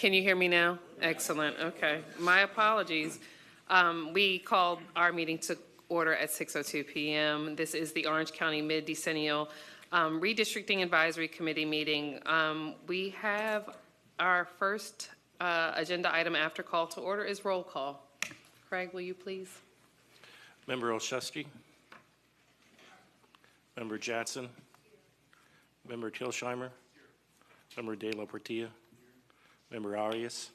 Can you hear me now? Excellent. Okay. My apologies. We called our meeting to order at 6:02 p.m. This is the Orange County Mid-Decennial Redistricting Advisory Committee meeting. We have our first agenda item after call to order is roll call. Craig, will you please? Member Olszewski. Member Jackson. Member Tilsheimer. Member De La Portilla. Member Arias.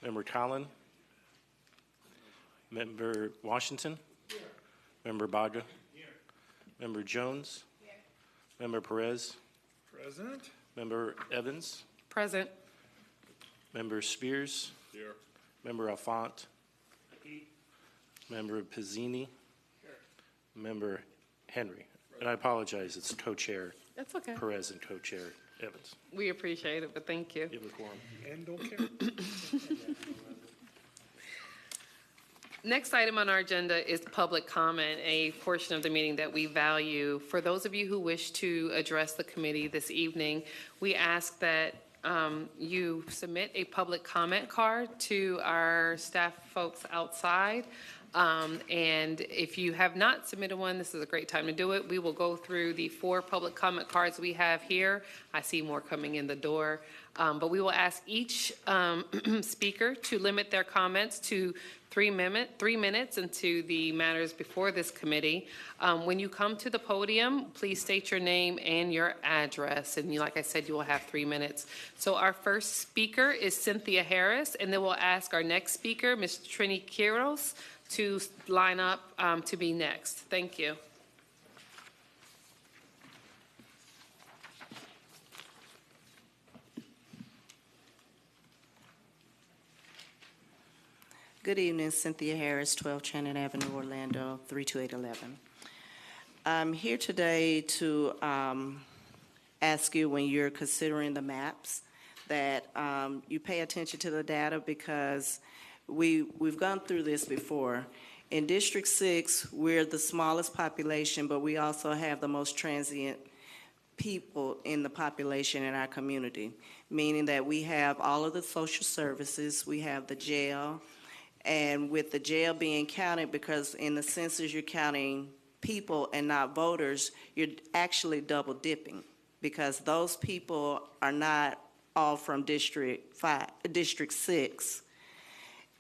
Member Collin. Member Washington. Member Baga. Member Jones. Member Perez. Present. Member Evans. Present. Member Spears. Here. Member Alfont. Member Pizzini. Member Henry. And I apologize, it's co-chair That's okay. Perez and co-chair Evans. We appreciate it, but thank you. You have a quorum. And don't care. Next item on our agenda is public comment, a portion of the meeting that we value. For those of you who wish to address the committee this evening, we ask that you submit a public comment card to our staff folks outside. And if you have not submitted one, this is a great time to do it. We will go through the 4 public comment cards we have here. I see more coming in the door. But we will ask each speaker to limit their comments to 3 minutes into the matters before this committee. When you come to the podium, please state your name and your address. And like I said, you will have 3 minutes. So our first speaker is Cynthia Harris, and then we'll ask our next speaker, Ms. Trini Quiros, to line up to be next. Thank you. Good evening, Cynthia Harris, 12 Channing Avenue, Orlando, 32811. I'm here today to ask you, when you're considering the maps, that you pay attention to the data, because we've gone through this before. In District 6, we're the smallest population, but we also have the most transient people in the population in our community, meaning that we have all of the social services, we have the jail, and with the jail being counted, because in the census you're counting people and not voters, you're actually double dipping, because those people are not all from District 6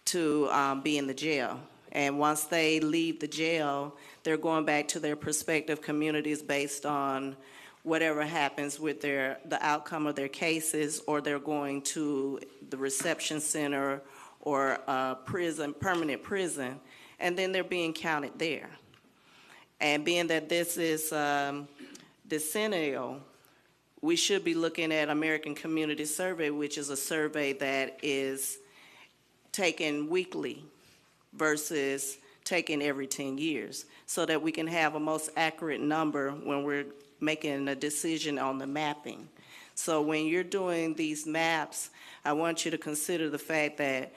to be in the jail. And once they leave the jail, they're going back to their prospective communities based on whatever happens with the outcome of their cases, or they're going to the reception center or prison, permanent prison, and then they're being counted there. And being that this is decennial, we should be looking at American Community Survey, which is a survey that is taken weekly versus taken every 10 years, so that we can have a most accurate number when we're making a decision on the mapping. So when you're doing these maps, I want you to consider the fact that,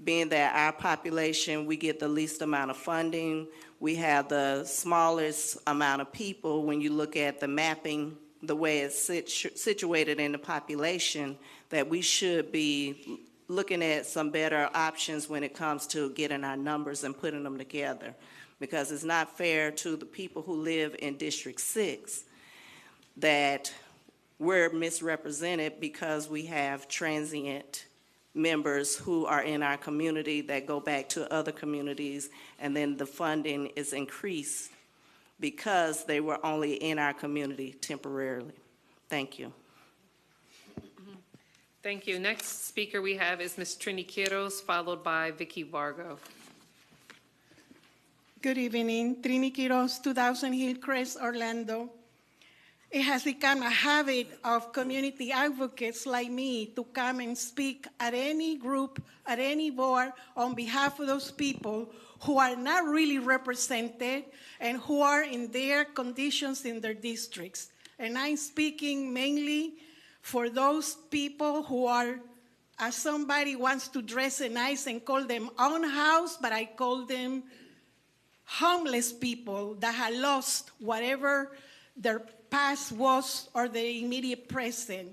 being that our population, we get the least amount of funding, we have the smallest amount of people. When you look at the mapping, the way it's situated in the population, that we should be looking at some better options when it comes to getting our numbers and putting them together, because it's not fair to the people who live in District 6 that we're misrepresented, because we have transient members who are in our community that go back to other communities, and then the funding is increased because they were only in our community temporarily. Thank you. Thank you. Next speaker we have is Ms. Trini Quiros, followed by Vicky Vargo. Good evening. Trini Quiros, 2000 Hillcrest, Orlando. It has become a habit of community advocates like me to come and speak at any group, at any board, on behalf of those people who are not really represented and who are in their conditions in their districts. And I'm speaking mainly for those people who are, as somebody wants to dress it nice and call them unhoused, but I call them homeless people that have lost whatever their past was or the immediate present.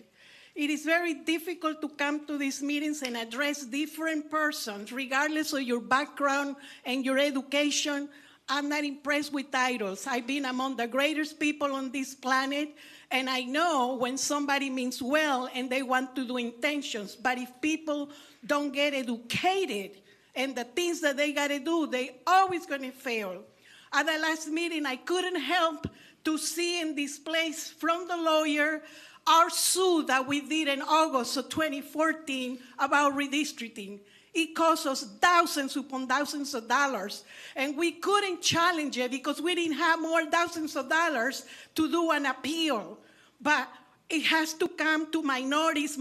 It is very difficult to come to these meetings and address different persons, regardless of your background and your education. I'm not impressed with titles. I've been among the greatest people on this planet, and I know when somebody means well and they want to do intentions. But if people don't get educated and the things that they got to do, they always going to fail. At the last meeting, I couldn't help to see in this place from the lawyer our suit that we did in August of 2014 about redistricting. It cost us thousands upon thousands of dollars, and we couldn't challenge it because we didn't have more thousands of dollars to do an appeal. But it has to come to minorities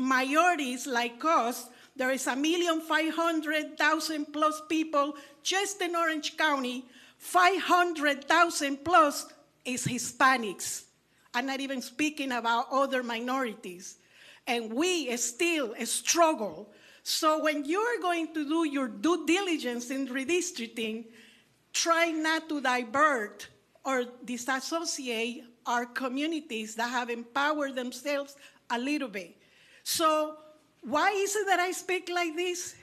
like us. There is 1,500,000 plus people just in Orange County. 500,000 plus is Hispanics. I'm not even speaking about other minorities. And we still struggle. So when you're going to do your due diligence in redistricting, try not to divert or disassociate our communities that have empowered themselves a little bit. So why is it that I speak like this?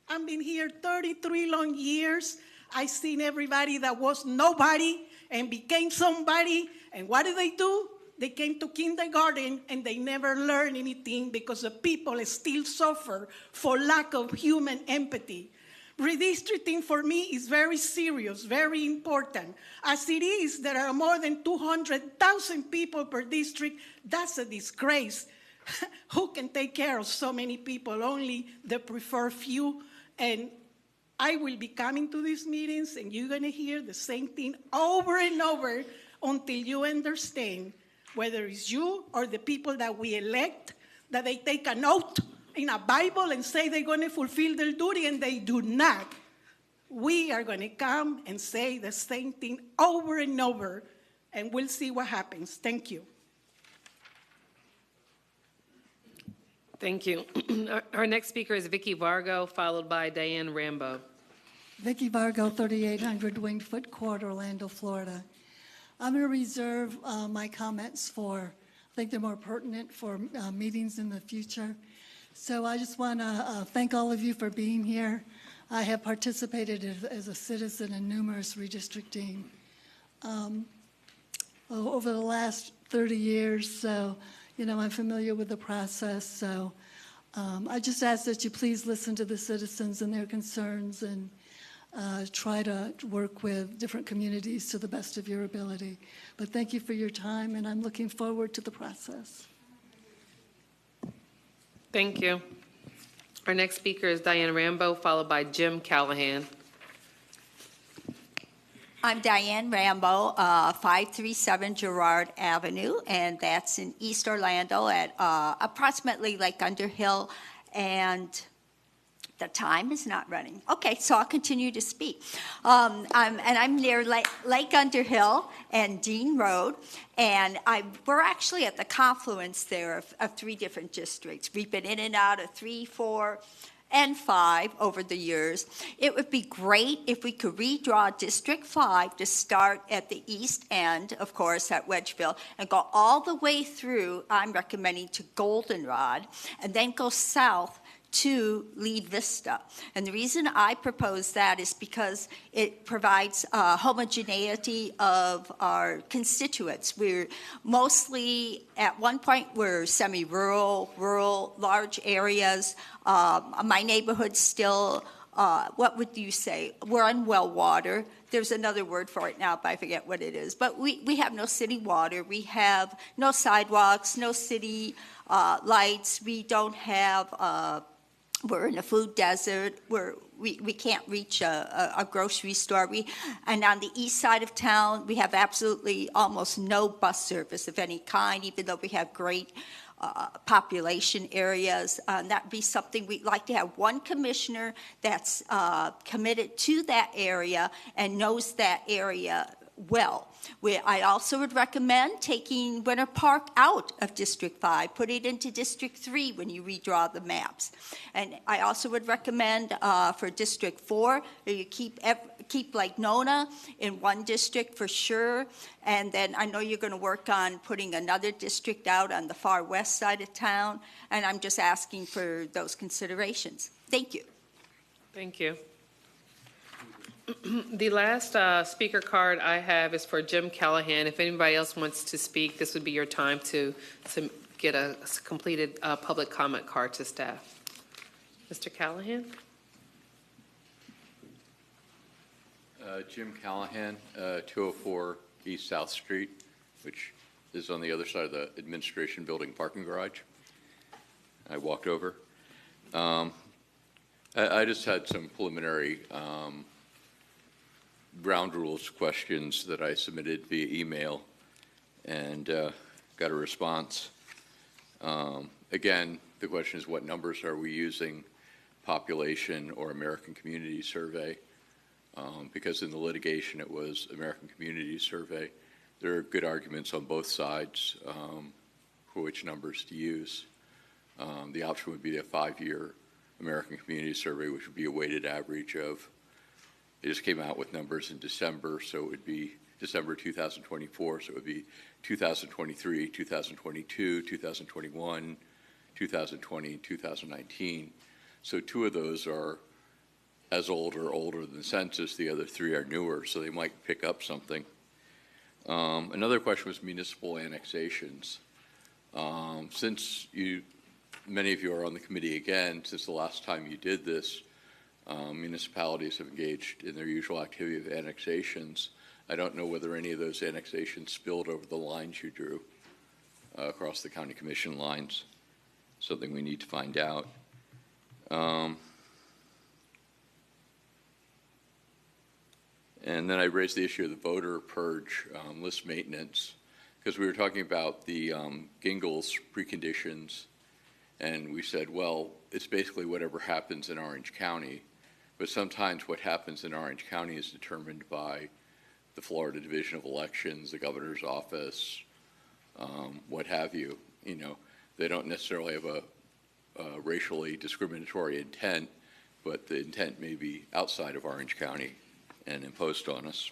I've been here 33 long years. I've seen everybody that was nobody and became somebody. And what do? They came to kindergarten and they never learned anything because the people still suffer for lack of human empathy. Redistricting for me is very serious, very important. As it is, there are more than 200,000 people per district. That's a disgrace. Who can take care of so many people? Only the preferred few. And I will be coming to these meetings and you're going to hear the same thing over and over until you understand, whether it's you or the people that we elect, that they take an oath in a Bible and say they're going to fulfill their duty and they do not. We are going to come and say the same thing over and over, and we'll see what happens. Thank you. Thank you. Our next speaker is Vicky Vargo, followed by Diane Rambo. Vicky Vargo, 3800 Winged Foot Court, Orlando, Florida. I'm going to reserve my comments for, I think they're more pertinent for meetings in the future. So I just want to thank all of you for being here. I have participated as a citizen in numerous redistricting over the last 30 years. So, I'm familiar with the process. So I just ask that you please listen to the citizens and their concerns and try to work with different communities to the best of your ability. But thank you for your time, and I'm looking forward to the process. Thank you. Our next speaker is Diane Rambo, followed by Jim Callahan. I'm Diane Rambo, 537 Girard Avenue, and that's in East Orlando at approximately Lake Underhill, and the time is not running. Okay, so I'll continue to speak. I'm near Lake Underhill and Dean Road, and we're actually at the confluence there of three different districts. We've been in and out of 3, 4, and 5 over the years. It would be great if we could redraw District 5 to start at the east end, of course, at Wedgeville, and go all the way through, I'm recommending, to Goldenrod, and then go south to Lee Vista. And the reason I propose that is because it provides homogeneity of our constituents. We're mostly, at one point, we're semi-rural, rural, large areas. My neighborhood's still, what would you say? We're on well water. There's another word for it now, but I forget what it is. But we have no city water. We have no sidewalks, no city lights. We don't have... we're in a food desert. We can't reach a grocery store. And on the east side of town, we have absolutely almost no bus service of any kind, even though we have great population areas. That'd be something we'd like to have one commissioner that's committed to that area and knows that area well. I also would recommend taking Winter Park out of District 5, put it into District 3 when you redraw the maps. And I also would recommend for District 4, that you keep like Nona in one district for sure. And then I know you're going to work on putting another district out on the far west side of town. And I'm just asking for those considerations. Thank you. Thank you. The last speaker card I have is for Jim Callahan. If anybody else wants to speak, this would be your time to get a completed public comment card to staff. Mr. Callahan? Jim Callahan, 204 East South Street, which is on the other side of the administration building parking garage. I walked over. I just had some preliminary ground rules questions that I submitted via email and got a response. Again, the question is, what numbers are we using, population or American Community Survey? Because in the litigation it was American Community Survey. There are good arguments on both sides for which numbers to use. The option would be a 5-year American Community Survey, which would be a weighted average of, they just came out with numbers in December, so it would be December 2024, so it would be 2023, 2022, 2021, 2020, 2019. So 2 of those are as old or older than the census, the other 3 are newer, so they might pick up something. Another question was municipal annexations. Since many of you are on the committee again, since the last time you did this, municipalities have engaged in their usual activity of annexations. I don't know whether any of those annexations spilled over the lines you drew across the county commission lines. Something we need to find out. And then I raised the issue of the voter purge list maintenance, because we were talking about the Gingell's preconditions, and we said, well, it's basically whatever happens in Orange County. But sometimes what happens in Orange County is determined by the Florida Division of Elections, the governor's office, what have you. You know, they don't necessarily have a racially discriminatory intent, but the intent may be outside of Orange County and imposed on us.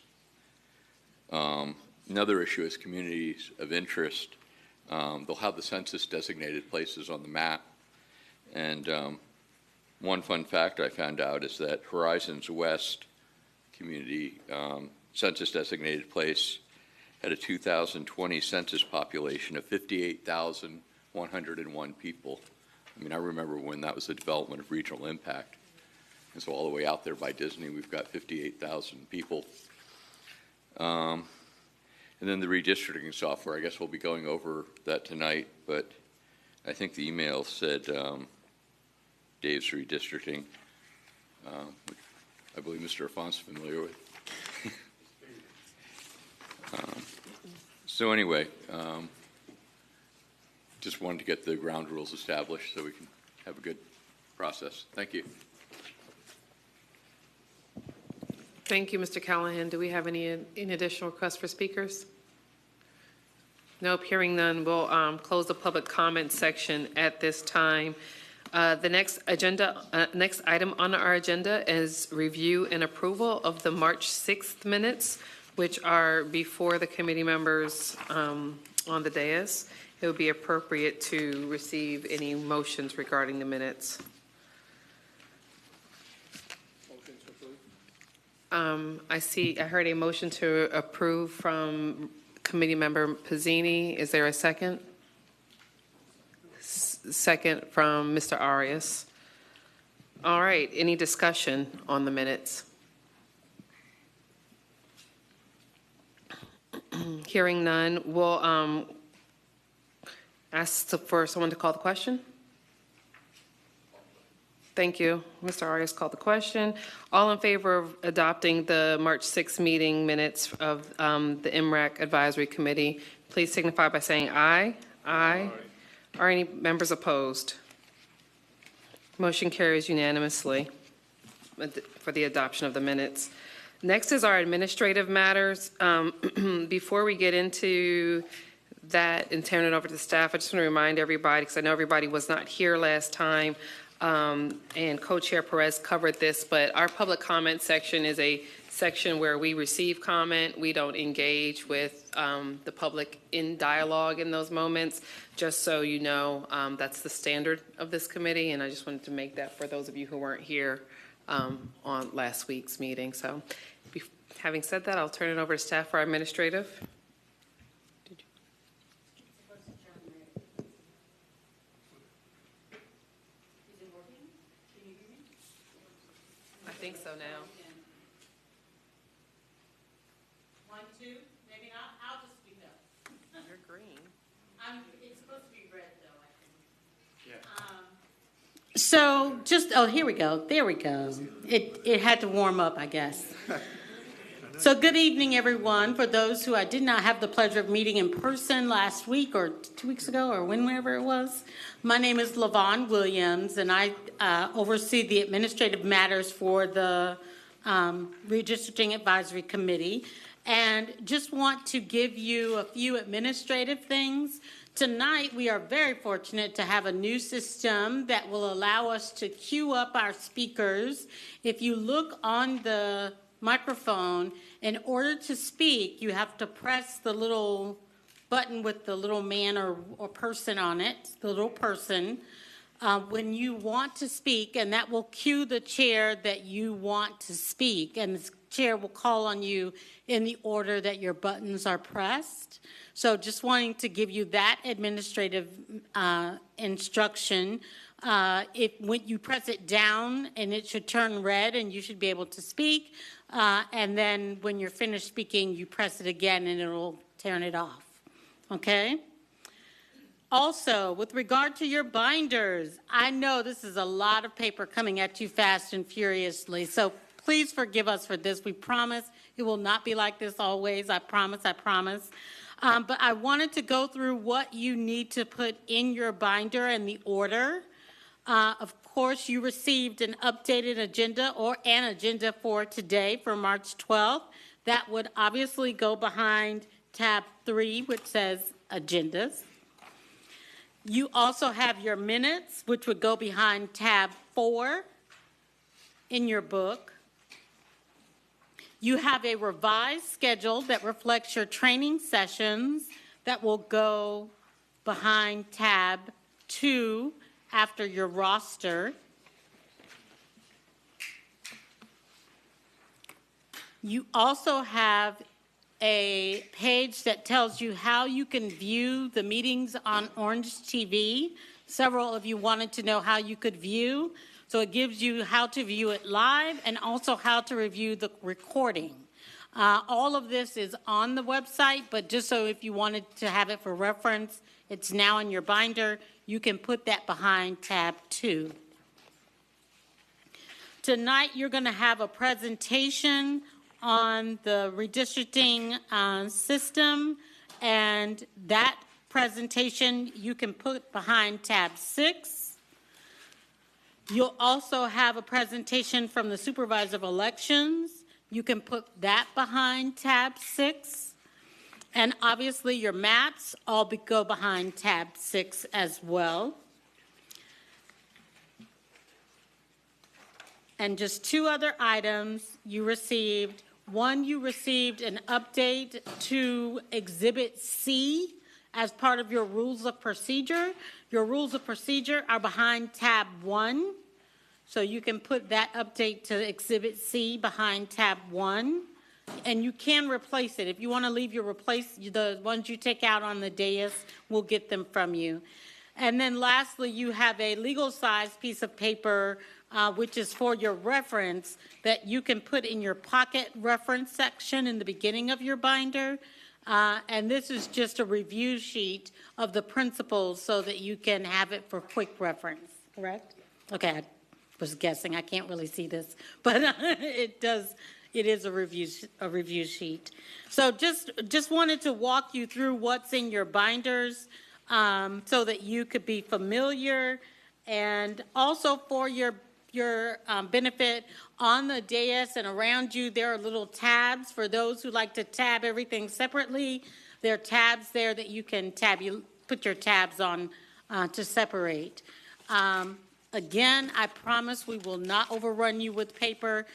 Another issue is communities of interest. They'll have the census designated places on the map. And one fun fact I found out is that Horizons West community census designated place had a 2020 census population of 58,101 people. I mean, I remember when that was the development of regional impact. And so all the way out there by Disney, we've got 58,000 people. And then the redistricting software, I guess we'll be going over that tonight, but I think the email said Dave's redistricting, which I believe Mr. Afon's familiar with. So anyway, just wanted to get the ground rules established so we can have a good process. Thank you. Thank you, Mr. Callahan. Do we have any additional requests for speakers? Nope, hearing none, we'll close the public comment section at this time. The next item on our agenda is review and approval of the March 6th minutes, which are before the committee members on the dais. It would be appropriate to receive any motions regarding the minutes. I heard a motion to approve from committee member Pizzini. Is there a second? Second from Mr. Arias. All right, any discussion on the minutes? Hearing none, we'll ask for someone to call the question. Thank you. Mr. Arias called the question. All in favor of adopting the March 6th meeting minutes of the MRAC Advisory Committee, please signify by saying aye. Aye. Are any members opposed? Motion carries unanimously for the adoption of the minutes. Next is our administrative matters. Before we get into that and turn it over to staff, I just want to remind everybody, because I know everybody was not here last time, and Co-Chair Perez covered this, but our public comment section is a section where we receive comment. We don't engage with the public in dialogue in those moments. Just so you know, that's the standard of this committee, and I just wanted to make that for those of you who weren't here on last week's meeting. So having said that, I'll turn it over to staff for our administrative. I think so now. 1, 2, maybe not. I'll just speak up. You're green. It's supposed to be red, though, I think. So just, oh, here we go. There we go. It had to warm up, I guess. So good evening, everyone. For those who I did not have the pleasure of meeting in person last week or 2 weeks ago or whenever it was, my name is LaVon Williams, and I oversee the administrative matters for the Redistricting Advisory Committee. And just want to give you a few administrative things. Tonight, we are very fortunate to have a new system that will allow us to queue up our speakers. If you look on the microphone, in order to speak, you have to press the little button with the little man or person on it, the little person, when you want to speak, and that will cue the chair that you want to speak, and the chair will call on you in the order that your buttons are pressed. So just wanting to give you that administrative instruction. When you press it down, and it should turn red, and you should be able to speak. And then when you're finished speaking, you press it again, and it'll turn it off. Okay? Also, with regard to your binders, I know this is a lot of paper coming at you fast and furiously, so please forgive us for this. We promise it will not be like this always. I promise, I promise. But I wanted to go through what you need to put in your binder and the order. Of course, you received an updated agenda or an agenda for today for March 12th. That would obviously go behind tab 3, which says agendas. You also have your minutes, which would go behind tab 4 in your book. You have a revised schedule that reflects your training sessions that will go behind tab 2 after your roster. You also have a page that tells you how you can view the meetings on Orange TV. Several of you wanted to know how you could view. So it gives you how to view it live and also how to review the recording. All of this is on the website, but just so if you wanted to have it for reference, it's now in your binder. You can put that behind tab 2. Tonight, you're going to have a presentation on the redistricting system, and that presentation you can put behind tab 6. You'll also have a presentation from the Supervisor of Elections. You can put that behind tab 6. And obviously your maps all go behind tab 6 as well. And just 2 other items you received. One, you received an update to Exhibit C as part of your rules of procedure. Your rules of procedure are behind tab 1. So you can put that update to Exhibit C behind tab 1. And you can replace it. If you want to leave the ones you take out on the dais, we'll get them from you. And then lastly, you have a legal size piece of paper, which is for your reference, that you can put in your pocket reference section in the beginning of your binder. And this is just a review sheet of the principles so that you can have it for quick reference, correct? Okay, I was guessing. I can't really see this, but it is a review sheet. So just wanted to walk you through what's in your binders so that you could be familiar, and also for your your benefit, on the dais and around you, there are little tabs for those who like to tab everything separately. There are tabs there that you can tab, you put your tabs on to separate. Again, I promise we will not overrun you with paper.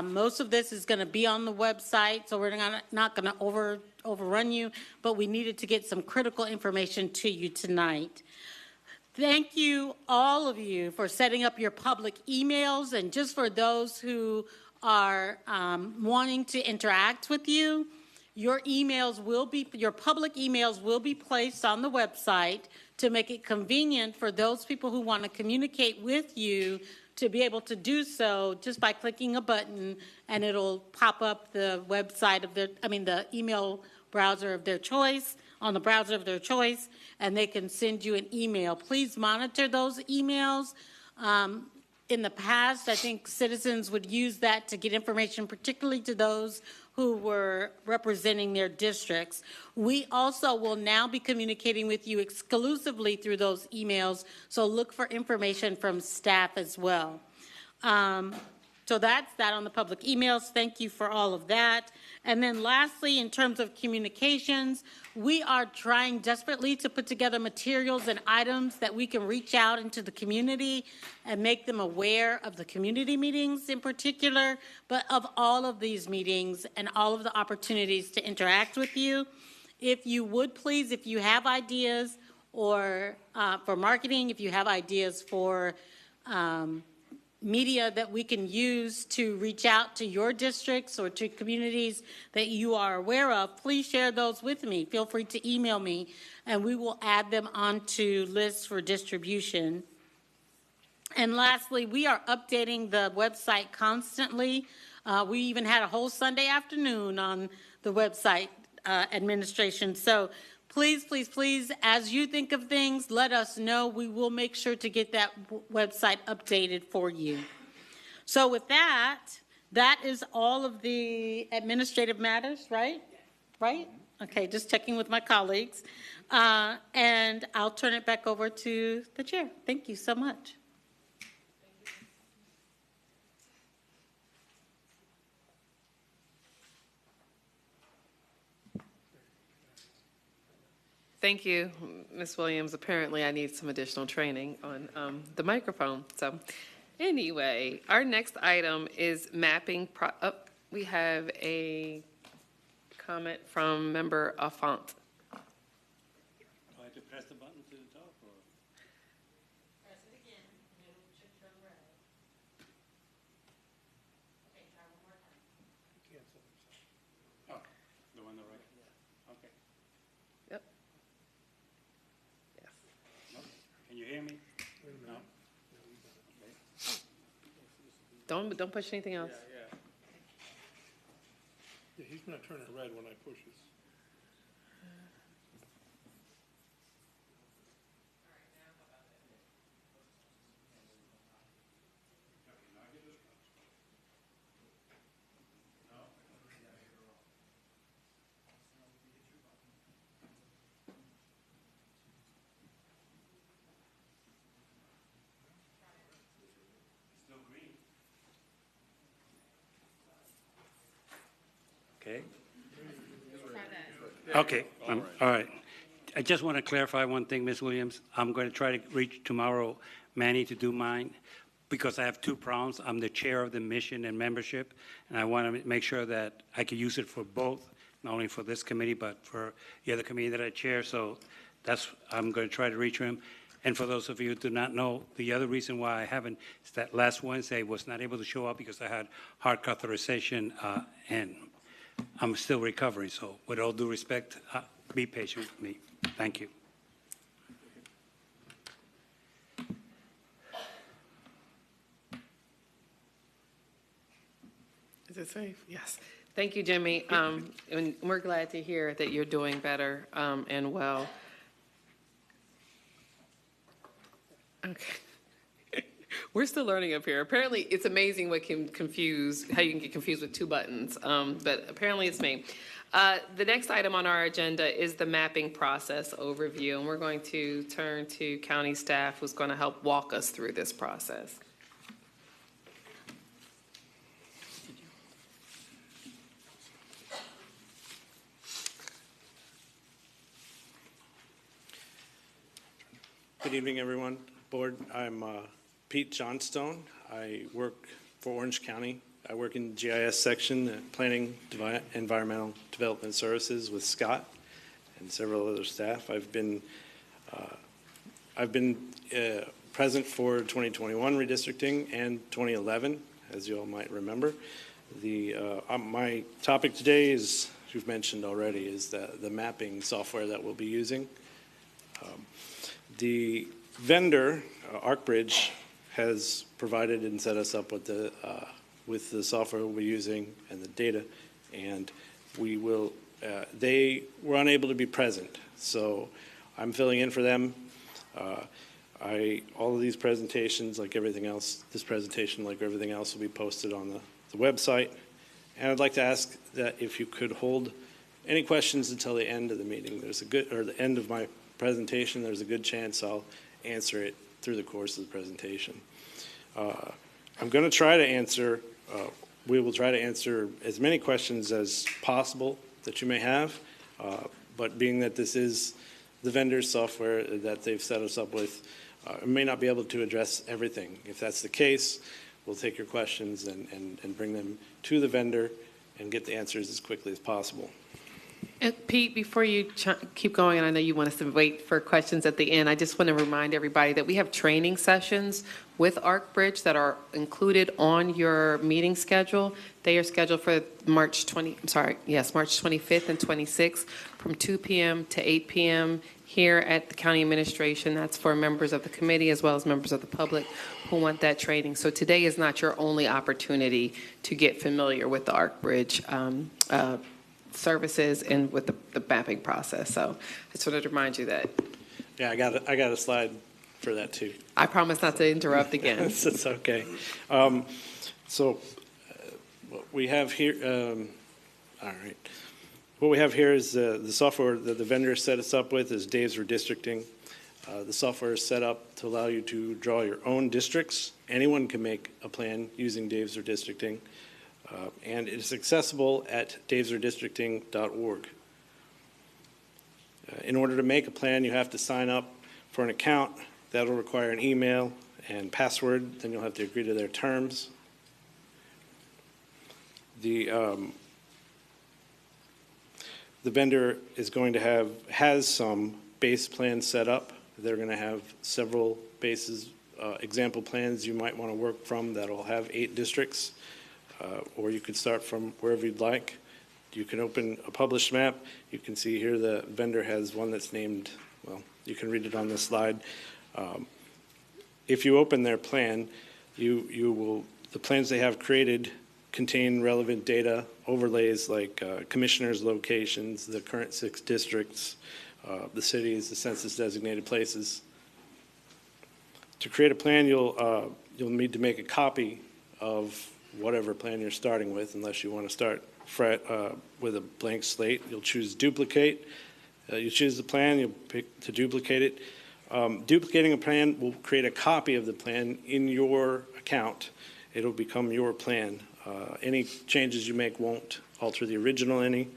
Most of this is going to be on the website, so we're not going to overrun you, but we needed to get some critical information to you tonight. Thank you, all of you, for setting up your public emails, and just for those who are wanting to interact with you, your public emails will be placed on the website to make it convenient for those people who want to communicate with you to be able to do so just by clicking a button, and it'll pop up the website of the email browser of their choice, on the browser of their choice, and they can send you an email. Please monitor those emails. In the past, I think citizens would use that to get information, particularly to those who were representing their districts. We also will now be communicating with you exclusively through those emails, so look for information from staff as well. So that's that on the public emails. Thank you for all of that. And then lastly, in terms of communications, we are trying desperately to put together materials and items that we can reach out into the community and make them aware of the community meetings in particular, but of all of these meetings and all of the opportunities to interact with you. If you would please, if you have ideas or for marketing, if you have ideas for media that we can use to reach out to your districts or to communities that you are aware of, please share those with me. Feel free to email me, and we will add them onto lists for distribution. And lastly, we are updating the website constantly. We even had a whole Sunday afternoon on the website administration. So please, please, please, as you think of things, let us know. We will make sure to get that website updated for you. So with that, that is all of the administrative matters, right? Right? Okay, just checking with my colleagues. And I'll turn it back over to the chair. Thank you so much. Thank you, Ms. Williams. Apparently, I need some additional training on the microphone. So anyway, our next item is mapping. We have a comment from Member Affont. Do I have to press the button to the top, or? Press it again, and it should turn red. Okay, try one more time. Oh, the one on the right? Okay. Yep. Yes. No? Can you hear me? No? Okay. Don't push anything else. Yeah, he's gonna turn it red when I push this. Okay. Okay, all right. I just want to clarify one thing, Ms. Williams. I'm going to try to reach tomorrow Manny to do mine because I have two problems. I'm the chair of the mission and membership, and I want to make sure that I can use it for both, not only for this committee, but for the other committee that I chair. So I'm going to try to reach him. And for those of you who do not know, the other reason why I haven't is that last Wednesday I was not able to show up because I had heart catheterization and I'm still recovering, so with all due respect, be patient with me. Thank you. Is it safe? Yes. Thank you, Jimmy. And we're glad to hear that you're doing better and well. Okay. We're still learning up here. Apparently, it's amazing what can confuse, how you can get confused with two buttons, but apparently it's me. The next item on our agenda is the mapping process overview, and we're going to turn to county staff who's going to help walk us through this process. Good evening, everyone. Board, I'm Pete Johnstone. I work for Orange County. I work in GIS section, Planning, Environmental Development Services with Scott and several other staff. I've been present for 2021 redistricting and 2011, as you all might remember. My topic today is, as you've mentioned already, is the mapping software that we'll be using. The vendor, ArcBridge, has provided and set us up with the software we'll be using and the data, and they were unable to be present, so I'm filling in for them. All of these presentations, like everything else, this presentation, like everything else, will be posted on the website, and I'd like to ask that if you could hold any questions until the end of the meeting. The end of my presentation, there's a good chance I'll answer it through the course of the presentation. I'm going to try to answer, we will try to answer as many questions as possible that you may have, but being that this is the vendor's software that they've set us up with, I may not be able to address everything. If that's the case, we'll take your questions and bring them to the vendor and get the answers as quickly as possible. And Pete, before you keep going, and I know you want us to wait for questions at the end, I just want to remind everybody that we have training sessions with ArcBridge that are included on your meeting schedule. They are scheduled for March 25th and 26th from 2 p.m. to 8 p.m. here at the county administration. That's for members of the committee as well as members of the public who want that training. So today is not your only opportunity to get familiar with the ArcBridge services and with the mapping process. So I just wanted to remind you that. Yeah, I got a slide for that too. I promise not to interrupt again. It's okay. What we have here, all right. What we have here is the software that the vendor set us up with is Dave's Redistricting. The software is set up to allow you to draw your own districts. Anyone can make a plan using Dave's Redistricting. And it is accessible at davesredistricting.org. In order to make a plan, you have to sign up for an account. That'll require an email and password. Then you'll have to agree to their terms. The vendor is going to has some base plans set up. They're going to have several bases, example plans you might want to work from that'll have 8 districts. Or you could start from wherever you'd like. You can open a published map. You can see here the vendor has one that's named, well, you can read it on this slide. If you open their plan, the plans they have created contain relevant data, overlays like commissioners' locations, the current 6 districts, the cities, the census designated places. To create a plan, you'll need to make a copy of whatever plan you're starting with, unless you want to start with a blank slate. You'll choose duplicate. You choose the plan, you'll pick to duplicate it. Duplicating a plan will create a copy of the plan in your account. It'll become your plan. Any changes you make won't alter the original any.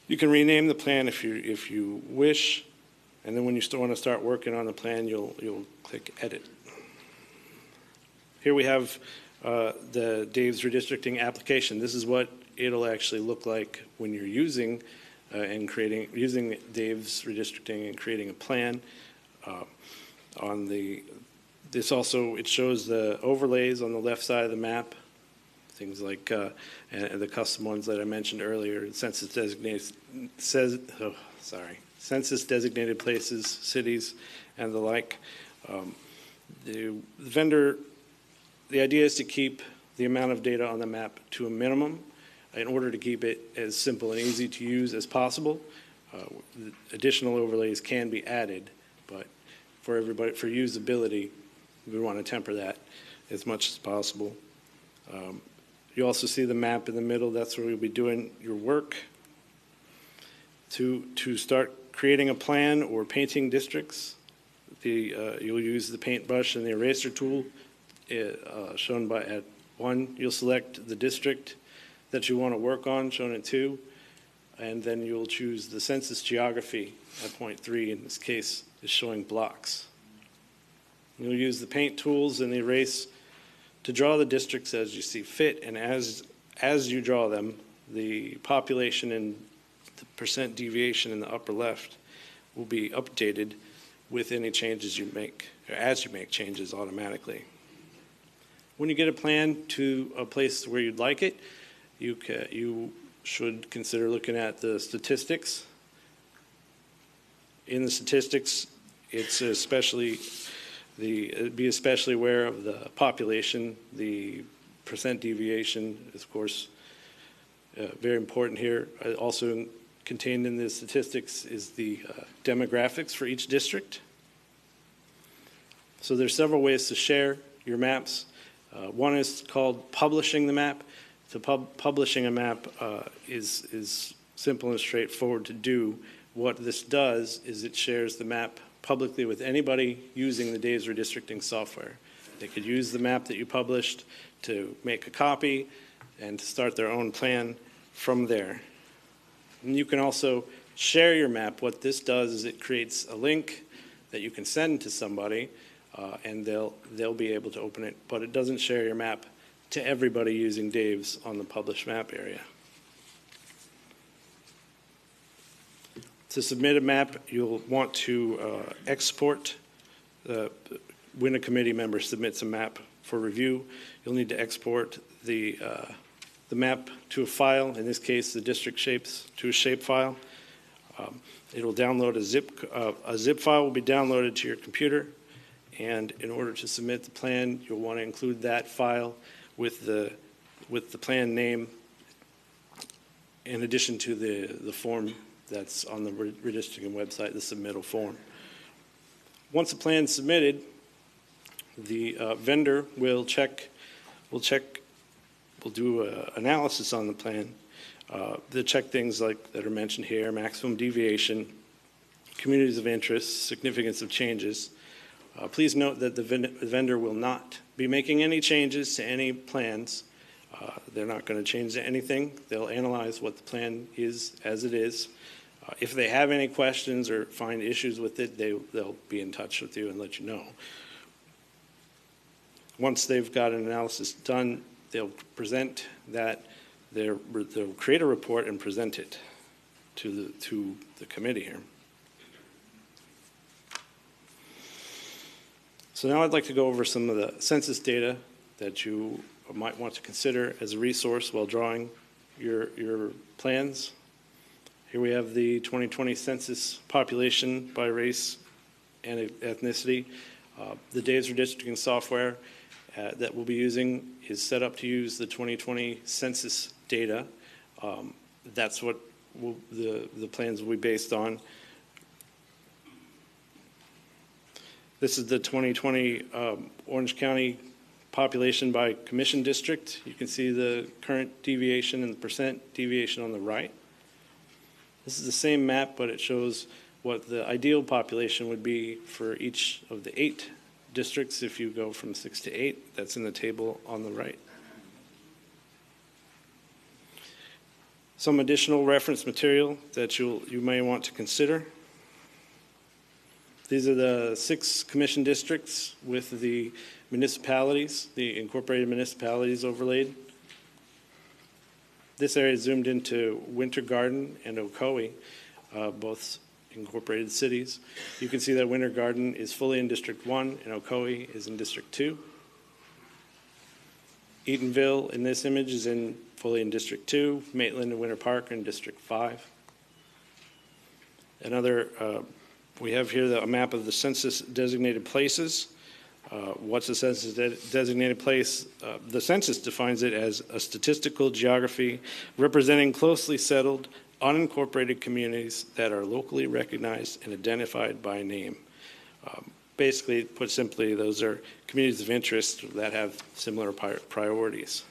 You can rename the plan if you wish, and then when you still want to start working on the plan, you'll click edit. Here we have the Dave's Redistricting application. This is what it'll actually look like when you're using using Dave's Redistricting and creating a plan. It shows the overlays on the left side of the map, things like and the custom ones that I mentioned earlier, census designated places, cities, and the like. The idea is to keep the amount of data on the map to a minimum in order to keep it as simple and easy to use as possible. Additional overlays can be added, but for usability, we want to temper that as much as possible. You also see the map in the middle. That's where you'll be doing your work. To start creating a plan or painting districts, you'll use the paintbrush and the eraser tool shown at 1. You'll select the district that you want to work on, shown at 2. and then you'll choose the census geography at point 3, in this case, is showing blocks. You'll use the paint tools and the erase to draw the districts as you see fit, and as you draw them, the population and the percent deviation in the upper left will be updated with any changes you make, or as you make changes automatically. When you get a plan to a place where you'd like it, you should consider looking at the statistics. In the statistics, it's especially be especially aware of the population. The percent deviation is, of course, very important here. Also contained in the statistics is the demographics for each district. So there's several ways to share your maps. One is called publishing the map. So publishing a map is simple and straightforward to do. What this does is it shares the map publicly with anybody using the Dave's Redistricting software. They could use the map that you published to make a copy and to start their own plan from there. And you can also share your map. What this does is it creates a link that you can send to somebody, and they'll be able to open it, but it doesn't share your map to everybody using Dave's on the published map area. To submit a map, you'll want to export. When a committee member submits a map for review, you'll need to export the map to a file, in this case the district shapes, to a shape file. It'll download a zip file will be downloaded to your computer, and in order to submit the plan, you'll want to include that file with the plan name in addition to the form that's on the redistricting website, the submittal form. Once a plan is submitted, the vendor will do an analysis on the plan. They'll check things like that are mentioned here: maximum deviation, communities of interest, significance of changes. Please note that the vendor will not be making any changes to any plans. They're not going to change anything. They'll analyze what the plan is as it is. If they have any questions or find issues with it, they'll be in touch with you and let you know. Once they've got an analysis done, they'll present that. They'll create a report and present it to the committee here. So now I'd like to go over some of the census data that you might want to consider as a resource while drawing your plans. Here we have the 2020 census population by race and ethnicity. The Dave's Redistricting software that we'll be using is set up to use the 2020 census data. That's what the plans will be based on. This is the 2020 Orange County population by commission district. You can see the current deviation and the percent deviation on the right. This is the same map, but it shows what the ideal population would be for each of the 8 districts if you go from 6 to 8. That's in the table on the right. Some additional reference material that you may want to consider. These are the 6 commission districts with the municipalities, the incorporated municipalities overlaid. This area is zoomed into Winter Garden and Ocoee, both incorporated cities. You can see that Winter Garden is fully in District 1 and Ocoee is in District 2. Eatonville in this image is fully in District 2. Maitland and Winter Park are in District 5. We have here a map of the census designated places. What's a census designated place? The census defines it as a statistical geography representing closely settled, unincorporated communities that are locally recognized and identified by name. Basically, put simply, those are communities of interest that have similar priorities.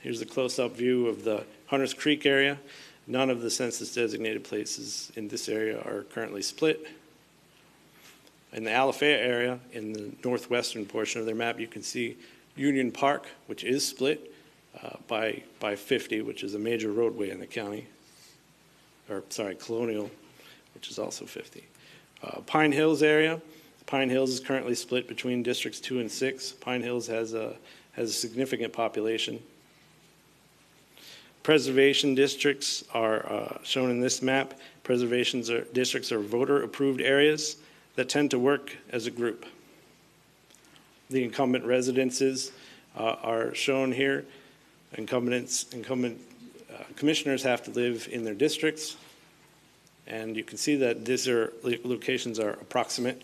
Here's a close-up view of the Hunters Creek area. None of the census designated places in this area are currently split. In the Alafaya area, in the northwestern portion of their map, you can see Union Park, which is split by 50, which is a major roadway in the county. Colonial, which is also 50. Pine Hills area. Pine Hills is currently split between districts 2 and 6. Pine Hills has a significant population. Preservation districts are shown in this map. Preservation districts are voter-approved areas that tend to work as a group. The incumbent residences are shown here. Incumbent commissioners have to live in their districts, and you can see that these locations are approximate.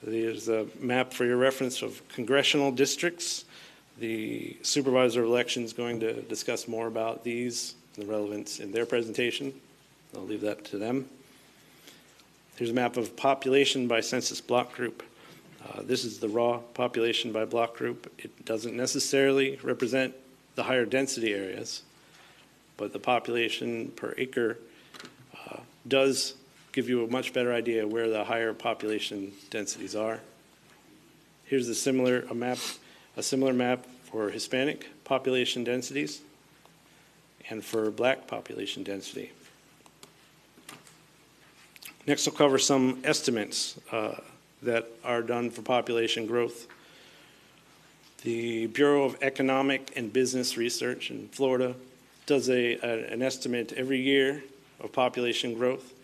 There's a map for your reference of congressional districts. The supervisor of elections is going to discuss more about these, the relevance in their presentation. I'll leave that to them. Here's a map of population by census block group. This is the raw population by block group. It doesn't necessarily represent the higher density areas, but the population per acre does give you a much better idea where the higher population densities are. Here's a similar map for Hispanic population densities and for Black population density. Next, I'll cover some estimates that are done for population growth. The Bureau of Economic and Business Research in Florida does an estimate every year of population growth.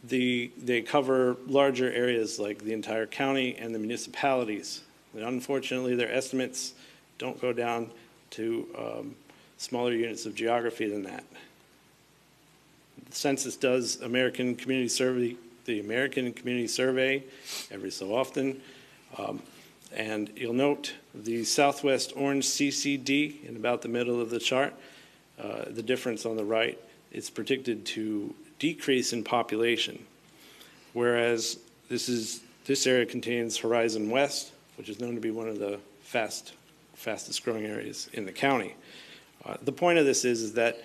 They cover larger areas like the entire county and the municipalities. And unfortunately, their estimates don't go down to smaller units of geography than that. The census does the American Community Survey every so often. And you'll note the Southwest Orange CCD in about the middle of the chart. The difference on the right is predicted to decrease in population, whereas this area contains Horizon West, which is known to be one of the fastest growing areas in the county. The point of this is that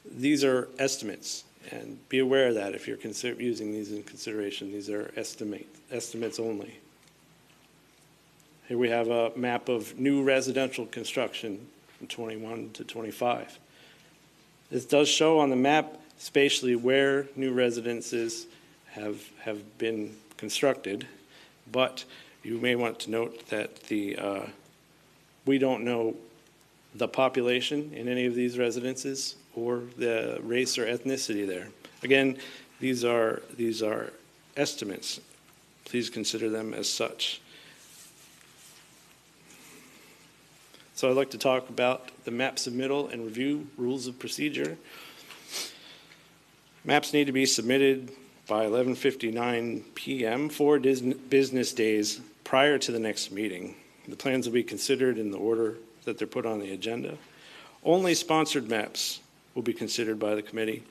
these are estimates, and be aware of that if you're using these in consideration. These are estimates only. Here we have a map of new residential construction from 21 to 25. This does show on the map spatially where new residences have been constructed, but you may want to note that we don't know the population in any of these residences or the race or ethnicity there. Again, these are estimates. Please consider them as such. So I'd like to talk about the map submittal and review rules of procedure. Maps need to be submitted by 11:59 p.m. 4 business days prior to the next meeting. The plans will be considered in the order that they're put on the agenda. Only sponsored maps will be considered by the committee.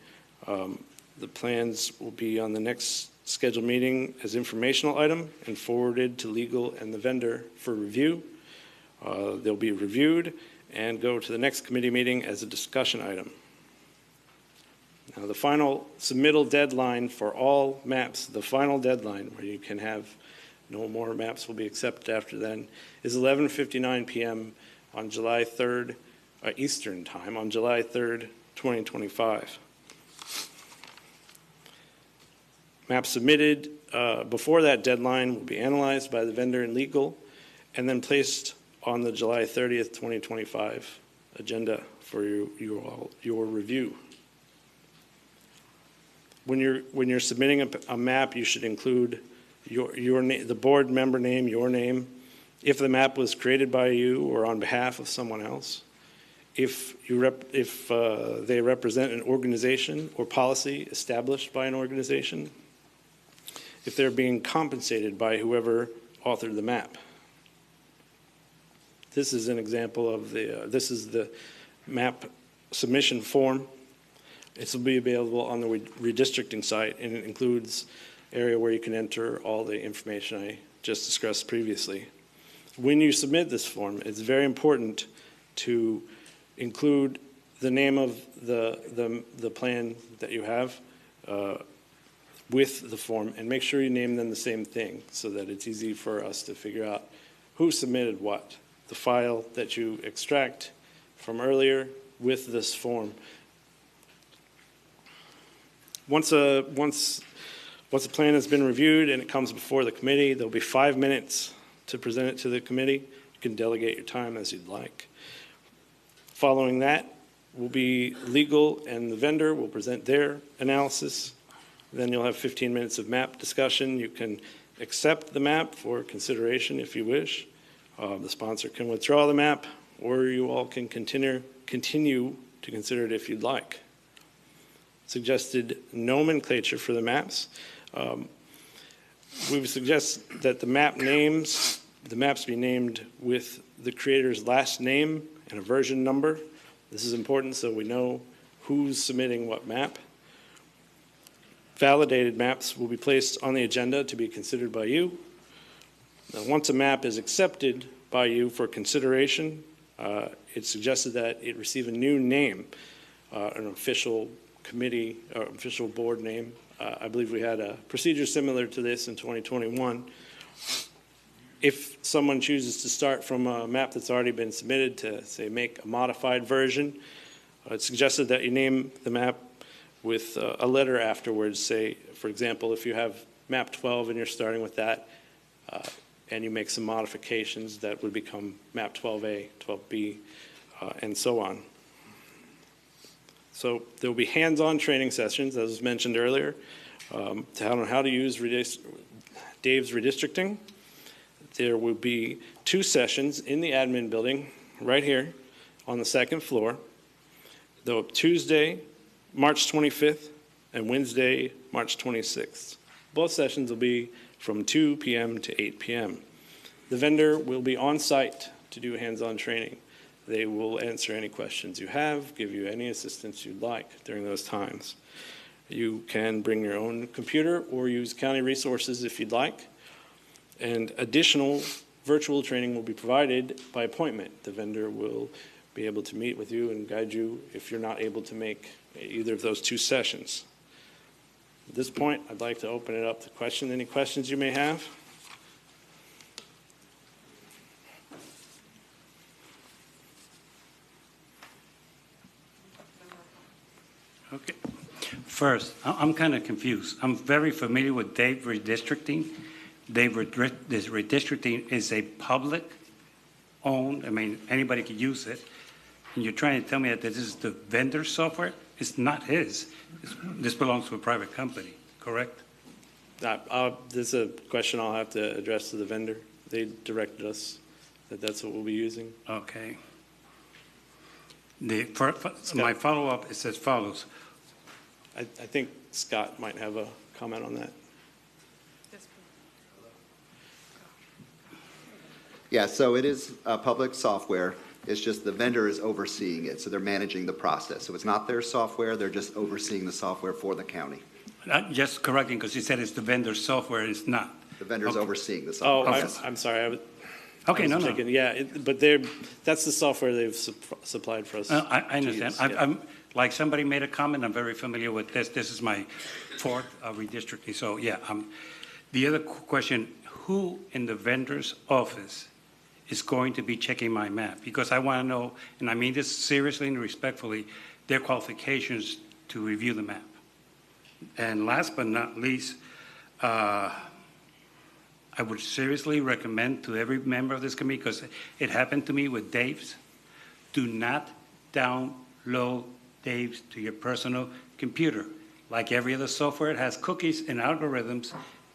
The plans will be on the next scheduled meeting as informational item and forwarded to legal and the vendor for review. They'll be reviewed and go to the next committee meeting as a discussion item. Now, the final submittal deadline for all maps, the final deadline where you can have no more maps will be accepted after then, is 11:59 p.m. on July 3rd, Eastern Time, on July 3rd, 2025. Maps submitted before that deadline will be analyzed by the vendor and legal and then placed on the July 30th, 2025 agenda for your review. When you're submitting a map, you should include the board member name, your name, if the map was created by you or on behalf of someone else, if they represent an organization or policy established by an organization, if they're being compensated by whoever authored the map. This is an example of this is the map submission form. This will be available on the redistricting site, and it includes area where you can enter all the information I just discussed previously. When you submit this form, it's very important to include the name of the plan that you have with the form, and make sure you name them the same thing so that it's easy for us to figure out who submitted what. The file that you extract from earlier with this form. Once a plan has been reviewed and it comes before the committee, there'll be 5 minutes to present it to the committee. You can delegate your time as you'd like. Following that will be legal and the vendor will present their analysis. Then you'll have 15 minutes of map discussion. You can accept the map for consideration if you wish. The sponsor can withdraw the map, or you all can continue to consider it if you'd like. Suggested nomenclature for the maps. We would suggest that the maps be named with the creator's last name and a version number. This is important so we know who's submitting what map. Validated maps will be placed on the agenda to be considered by you. Now, once a map is accepted by you for consideration, it's suggested that it receive a new name, an official committee or official board name. I believe we had a procedure similar to this in 2021. If someone chooses to start from a map that's already been submitted to, say, make a modified version, it's suggested that you name the map with a letter afterwards. Say, for example, if you have map 12 and you're starting with that, and you make some modifications, that would become map 12A, 12B, and so on. So there will be hands-on training sessions, as was mentioned earlier, on how to use Dave's redistricting. There will be 2 sessions in the admin building right here on the 2nd floor. Though Tuesday, March 25th, and Wednesday, March 26th. Both sessions will be from 2 p.m. to 8 p.m. The vendor will be on site to do hands-on training. They will answer any questions you have, give you any assistance you'd like during those times. You can bring your own computer or use county resources if you'd like. And additional virtual training will be provided by appointment. The vendor will be able to meet with you and guide you if you're not able to make either of those 2 sessions. At this point, I'd like to open it up to questions. Any questions you may have? Okay. First, I'm kind of confused. I'm very familiar with Dave redistricting. This redistricting is a public-owned, I mean, anybody can use it. And you're trying to tell me that this is the vendor's software? It's not his. This belongs to a private company, correct? This is a question I'll have to address to the vendor. They directed us that that's what we'll be using. Okay. My follow-up is as follows. I think Scott might have a comment on that. Yeah, so it is public software. It's just the vendor is overseeing it, so they're managing the process. So it's not their software, they're just overseeing the software for the county. Just correcting, because you said it's the vendor's software, it's not. The vendor's Okay. overseeing the Oh, software. I'm sorry. Okay, no. Yeah, but that's the software they've supplied for us. I understand. to use, yeah. I'm, like somebody made a comment, I'm very familiar with this. This is my 4th redistricting, so yeah. The other question, who in the vendor's office is going to be checking my map? Because I want to know, and I mean this seriously and respectfully, their qualifications to review the map. And last but not least, I would seriously recommend to every member of this committee, because it happened to me with Dave's, do not download Dave's to your personal computer. Like every other software, it has cookies and algorithms,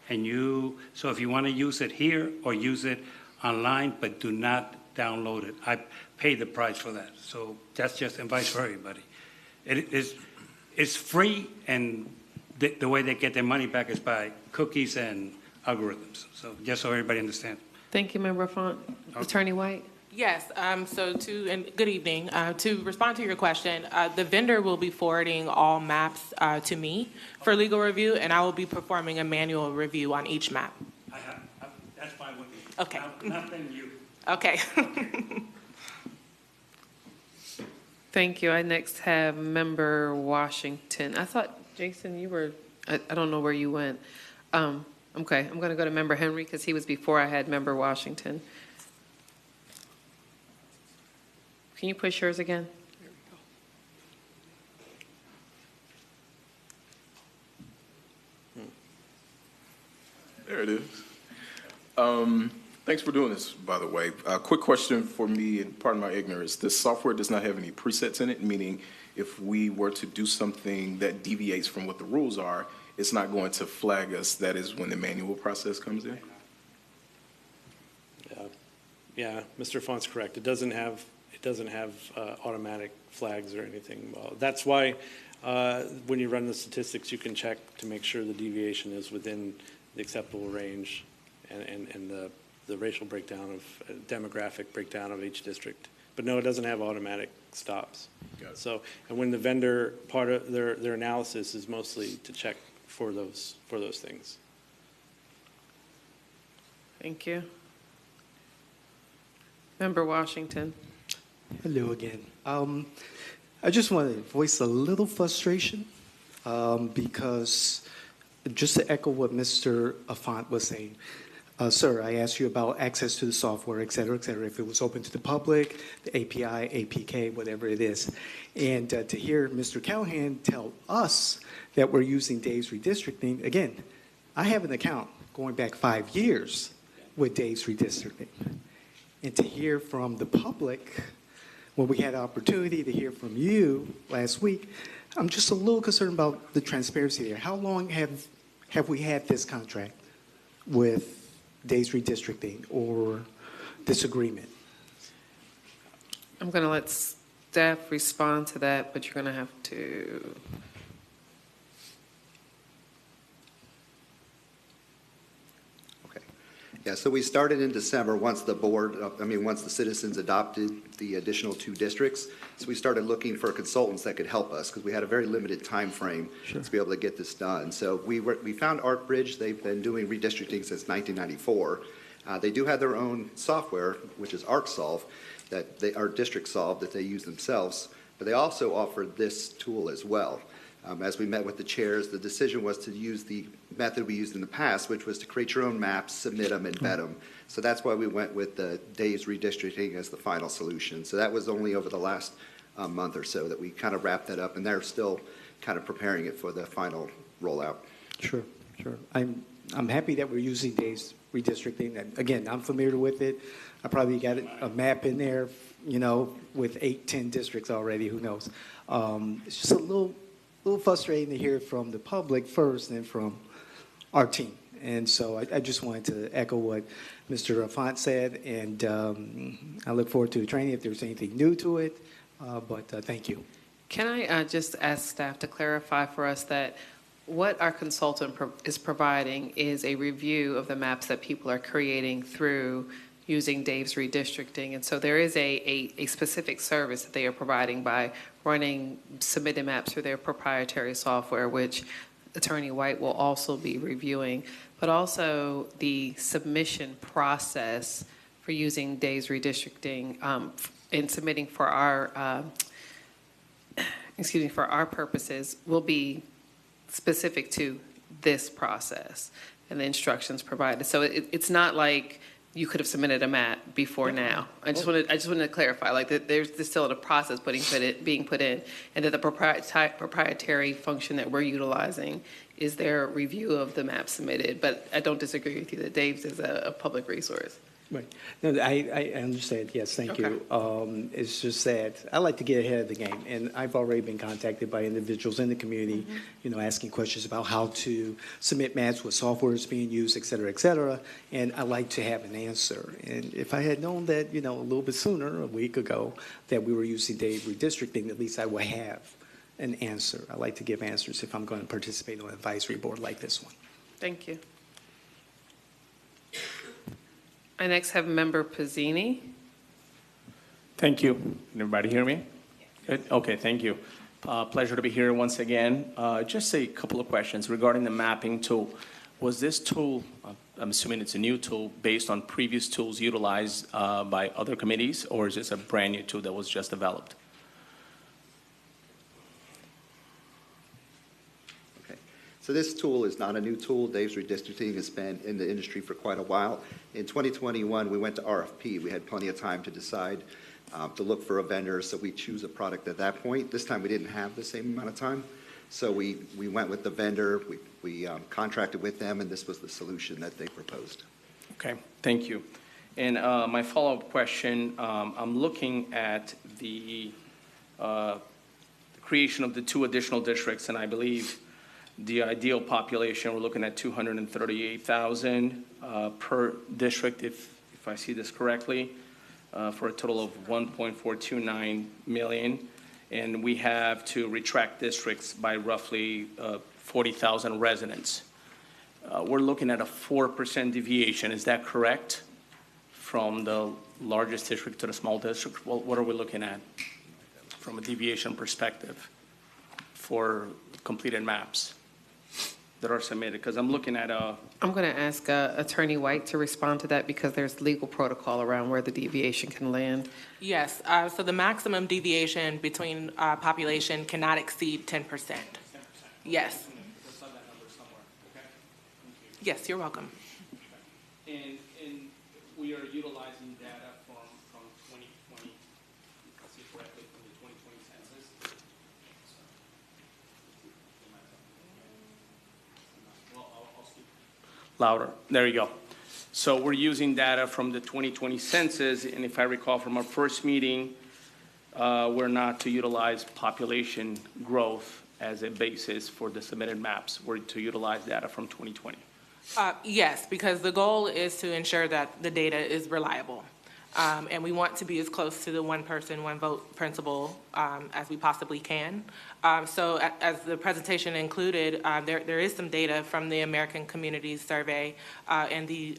and so if you want to use it here or use it online, but do not download it. I paid the price for that. So that's just advice for everybody. It's free, and the way they get their money back is by cookies and algorithms. So just so everybody understands. Thank you, Member Font. Attorney White? Yes, and good evening. To respond to your question, the vendor will be forwarding all maps to me for legal review, and I will be performing a manual review on each map. That's fine with me. Okay. Nothing you. Okay. Thank you. I next have Member Washington. I thought, Jason, you were, I don't know where you went. Okay, I'm going to go to Member Henry because he was before I had Member Washington. Can you push yours again? There it is. Thanks for doing this, by the way. A quick question for me, and pardon my ignorance. This software does not have any presets in it, meaning if we were to do something that deviates from what the rules are, it's not going to flag us. That is when the manual process comes in? Yeah, Mr. Font's correct. It doesn't have automatic flags or anything. That's why when you run the statistics, you can check to make sure the deviation is within the acceptable range and the racial breakdown of demographic breakdown of each district. But no, it doesn't have automatic stops. So, and when the vendor, part of their analysis is mostly to check for those things. Thank you. Member Washington. Hello again. I just want to voice a little frustration because just to echo what Mr. Font was saying, sir, I asked you about access to the software, et cetera, if it was open to the public, the API, APK, whatever it is. And to hear Mr. Callahan tell us that we're using Dave's Redistricting, again, I have an account going back 5 years with Dave's Redistricting. And to hear from the public, when we had an opportunity to hear from you last week, I'm just a little concerned about the transparency there. How long have we had this contract with Dave's Redistricting or this agreement? I'm going to let staff respond to that, but you're going to have to. Yeah, so we started in December once once the citizens adopted the additional 2 districts. So we started looking for consultants that could help us because we had a very limited time frame to be able to get this done. So we found ArcBridge. They've been doing redistricting since 1994. They do have their own software, which is ArcSolve, our district solve that they use themselves. But they also offered this tool as well. As we met with the chairs, the decision was to use the method we used in the past, which was to create your own maps, submit them, and vet them. So that's why we went with the Dave's Redistricting as the final solution. So that was only over the last month or so that we kind of wrapped that up, and they're still kind of preparing it for the final rollout. Sure. I'm happy that we're using Dave's Redistricting. And again, I'm familiar with it. I probably got a map in there, with 8, 10 districts already. Who knows? It's just a little frustrating to hear from the public first and from our team. And so I just wanted to echo what Mr. Font said, and I look forward to the training if there's anything new to it, but thank you. Can I just ask staff to clarify for us that what our consultant is providing is a review of the maps that people are creating through using Dave's Redistricting. And so there is a specific service that they are providing by running submitted maps through their proprietary software, which Attorney White will also be reviewing, but also the submission process for using Dave's Redistricting and submitting for our, for our purposes will be specific to this process and the instructions provided. So it's not like you could have submitted a map before now. I just wanted to clarify, like that there's still a process being put in, and that the proprietary function that we're utilizing is their review of the map submitted. But I don't disagree with you that Dave's is a public resource. Right. No, I understand. Yes, thank you. It's just that I like to get ahead of the game, and I've already been contacted by individuals in the community, asking questions about how to submit maps, what software is being used, et cetera, and I like to have an answer. And if I had known that, a little bit sooner, a week ago, that we were using Dave's Redistricting, at least I would have an answer. I like to give answers if I'm going to participate on an advisory board like this one. Thank you. I next have Member Pizzini. Thank you. Can everybody hear me? Good. Okay, thank you. Pleasure to be here once again. Just a couple of questions regarding the mapping tool. Was this tool, I'm assuming it's a new tool, based on previous tools utilized by other committees, or is this a brand new tool that was just developed? So this tool is not a new tool. Dave's Redistricting has been in the industry for quite a while. In 2021, we went to RFP. We had plenty of time to decide to look for a vendor, so we choose a product at that point. This time we didn't have the same amount of time. So we went with the vendor, we contracted with them, and this was the solution that they proposed. Okay, thank you. And my follow-up question, I'm looking at the creation of the 2 additional districts, and I believe the ideal population, we're looking at 238,000 per district, if I see this correctly, for a total of 1.429 million. And we have to retract districts by roughly 40,000 residents. We're looking at a 4% deviation, is that correct? From the largest district to the small district? What are we looking at from a deviation perspective for completed maps that are submitted? Because I'm looking at a... I'm going to ask Attorney White to respond to that because there's legal protocol around where the deviation can land. Yes, so the maximum deviation between population cannot exceed 10%. Yes. Yes, you're welcome. And we are utilizing data from 2020, I see correctly, from the 2020 census. Well, I'll speak louder. There you go. So we're using data from the 2020 census, and if I recall from our first meeting, we're not to utilize population growth as a basis for the submitted maps. We're to utilize data from 2020. Yes, because the goal is to ensure that the data is reliable. And we want to be as close to the one person, one vote principle as we possibly can. So as the presentation included, there is some data from the American Communities Survey and the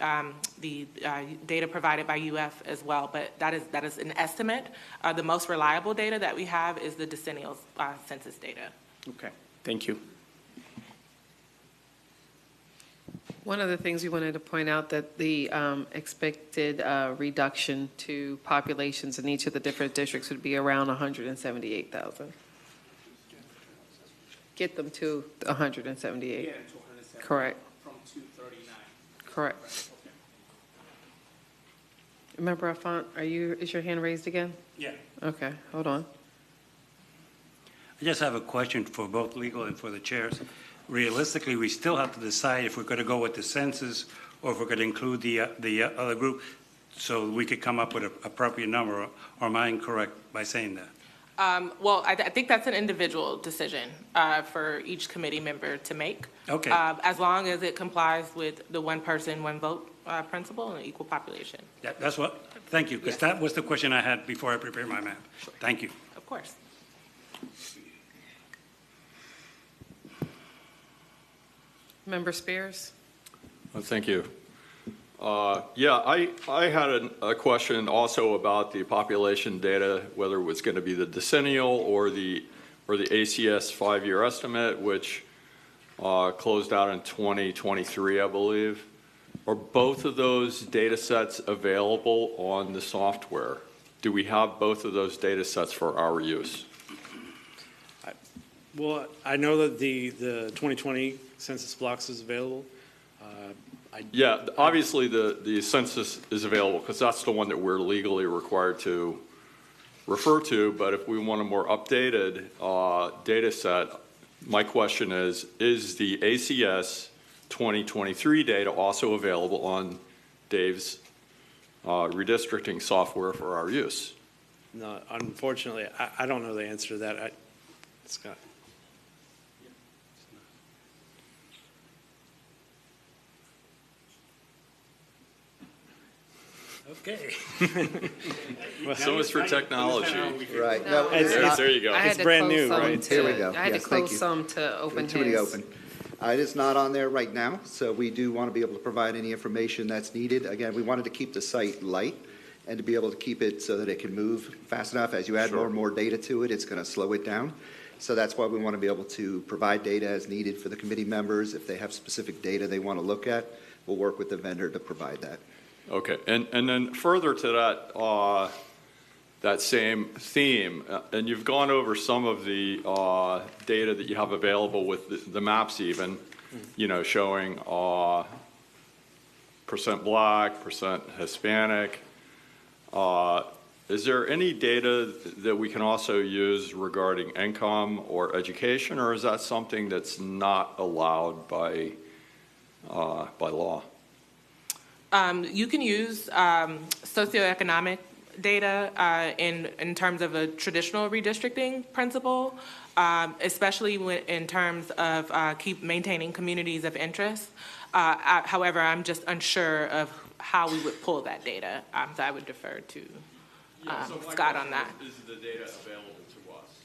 data provided by UF as well, but that is an estimate. The most reliable data that we have is the decennial census data. Okay, thank you. One of the things we wanted to point out that the expected reduction to populations in each of the different districts would be around 178,000. Get them to 178. Yeah, to 170. Correct. From 239. Correct. Okay. Member Afant, is your hand raised again? Yeah. Okay, hold on. I just have a question for both legal and for the chairs. Realistically, we still have to decide if we're going to go with the census or if we're going to include the other group so we could come up with an appropriate number, or am I incorrect by saying that? Well, I think that's an individual decision for each committee member to make. Okay. As long as it complies with the one person, one vote principle and equal population. Yeah, that's what, thank you, because that was the question I had before I prepared my map. Sure. Thank you. Of course. Member Spears? Well, thank you. Yeah, I had a question also about the population data, whether it was going to be the decennial or the ACS 5-year estimate, which closed out in 2023, I believe. Are both of those data sets available on the software? Do we have both of those data sets for our use? Well, I know that the 2020 census blocks is available. Yeah, obviously the census is available because that's the one that we're legally required to refer to. But if we want a more updated data set, my question is the ACS 2023 data also available on Dave's redistricting software for our use? No, unfortunately, I don't know the answer to that. Scott. Okay. So much for technology. Right. No, there you go. It's brand new, right? Here we go. I had to Yes, thank close you. some to open Too many his. open. It is not on there right now, so we do want to be able to provide any information that's needed. Again, we wanted to keep the site light and to be able to keep it so that it can move fast enough. As you add more and more data to it, it's going to slow it down. So that's why we want to be able to provide data as needed for the committee members. If they have specific data they want to look at, we'll work with the vendor to provide that. Okay, and then further to that, that same theme, and you've gone over some of the data that you have available with the maps even, you know, showing percent Black, percent Hispanic. is there any data that we can also use regarding income or education, or is that something that's not allowed by law? You can use socioeconomic data in terms of a traditional redistricting principle, especially in terms of maintaining communities of interest. However, I'm just unsure of how we would pull that data, so I would defer to Scott on that. Is the data available to us?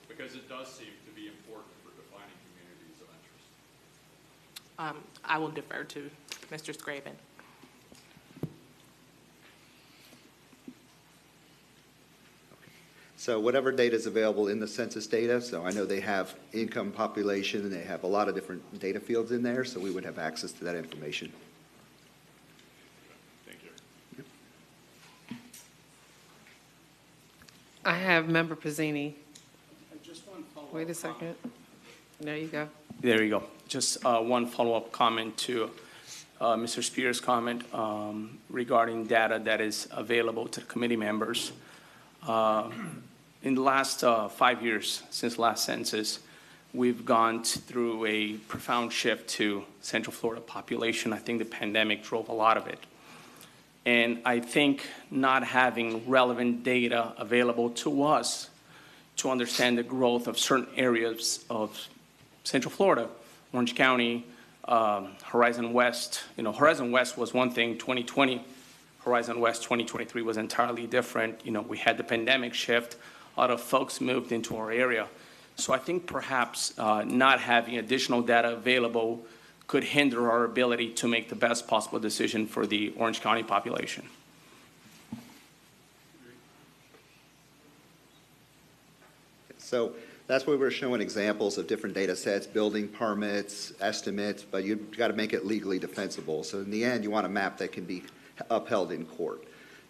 Because it does seem to be important for defining communities of interest. I will defer to Mr. Scraven. So whatever data is available in the census data, so I know they have income, population, and they have a lot of different data fields in there, so we would have access to that information. Thank you. I have Member Pizzini. Wait a second. There you go. There you go. Just one follow-up comment to Mr. Spears' comment regarding data that is available to the committee members. In the last 5 years, since last census, we've gone through a profound shift to Central Florida population. I think the pandemic drove a lot of it. And I think not having relevant data available to us to understand the growth of certain areas of Central Florida, Orange County, Horizon West. Horizon West was one thing, 2020. Horizon West 2023 was entirely different. We had the pandemic shift. A lot of folks moved into our area. So I think perhaps not having additional data available could hinder our ability to make the best possible decision for the Orange County population. So that's where we're showing examples of different data sets, building permits, estimates, but you've got to make it legally defensible. So in the end, you want a map that can be upheld in court.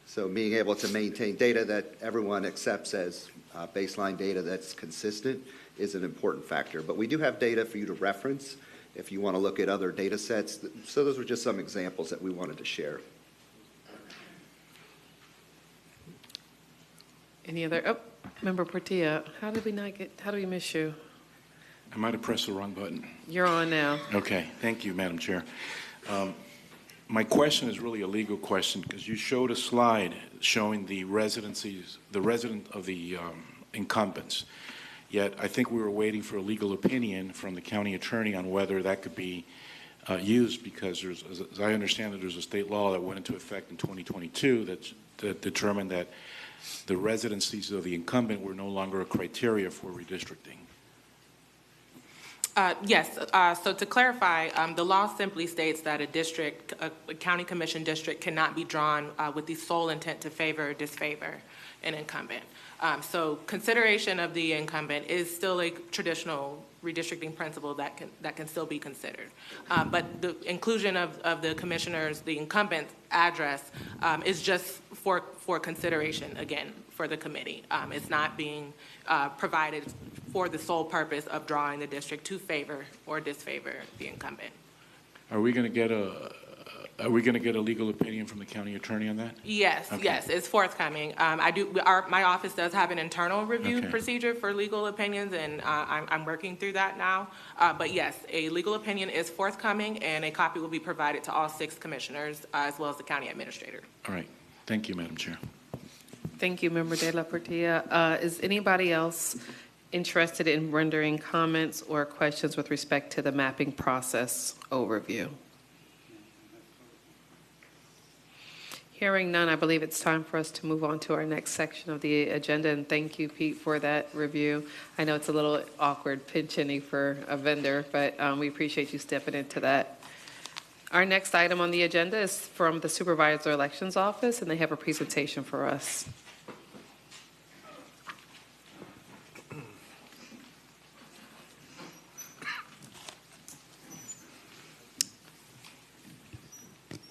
So being able to maintain data that everyone accepts as baseline data that's consistent is an important factor. But we do have data for you to reference if you want to look at other data sets. So those were just some examples that we wanted to share. Any other? Member Portilla, how did we miss you? I might have pressed the wrong button. You're on now. Okay, thank you, Madam Chair. My question is really a legal question because you showed a slide showing the resident of the incumbents. Yet I think we were waiting for a legal opinion from the county attorney on whether that could be used because as I understand it, there's a state law that went into effect in 2022 that determined that the residencies of the incumbent were no longer a criteria for redistricting. Yes. So to clarify, the law simply states that a county commission district cannot be drawn with the sole intent to favor or disfavor an incumbent. So consideration of the incumbent is still a traditional redistricting principle that can still be considered. But the inclusion of the commissioner's, the incumbent address is just for consideration, again, for the committee. It's not being provided for the sole purpose of drawing the district to favor or disfavor the incumbent. Are we going to get a legal opinion from the county attorney on that? Yes, Okay. yes, it's forthcoming. My office does have an internal review Okay. procedure for legal opinions, and I'm working through that now. But yes, a legal opinion is forthcoming, and a copy will be provided to all 6 commissioners, as well as the county administrator. All right. Thank you, Madam Chair. Thank you, Member De La Portilla. Is anybody else interested in rendering comments or questions with respect to the mapping process overview? Hearing none, I believe it's time for us to move on to our next section of the agenda, and thank you, Pete, for that review. I know it's a little awkward pinch-hitting for a vendor, but we appreciate you stepping into that. Our next item on the agenda is from the Supervisor Elections Office, and they have a presentation for us.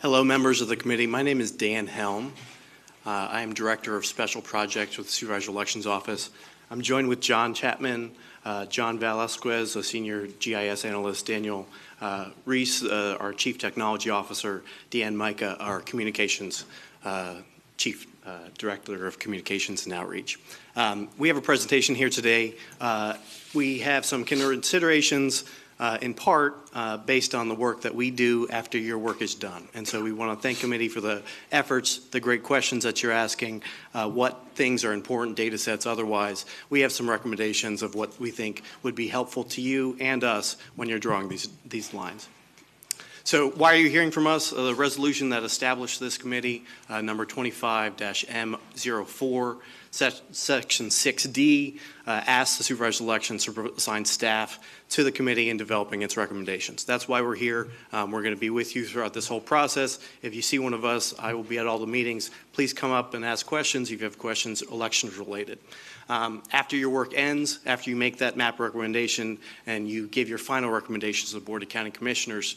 Hello, members of the committee. My name is Dan Helm. I am Director of Special Projects with the Supervisor Elections Office. I'm joined with John Chapman, John Velasquez, a Senior GIS Analyst, Daniel Reese, our Chief Technology Officer, Deanne Micah, our Communications Chief Director of Communications and Outreach. We have a presentation here today. We have some considerations in part based on the work that we do after your work is done. And so we want to thank committee for the efforts, the great questions that you're asking, what things are important, data sets, otherwise. We have some recommendations of what we think would be helpful to you and us when you're drawing these lines. So why are you hearing from us? The resolution that established this committee, number 25-M04, Section 6D, asks the supervisor of elections to assign staff to the committee in developing its recommendations. That's why we're here. We're going to be with you throughout this whole process. If you see one of us, I will be at all the meetings. Please come up and ask questions if you have questions elections related. After your work ends, after you make that map recommendation and you give your final recommendations to the Board of County Commissioners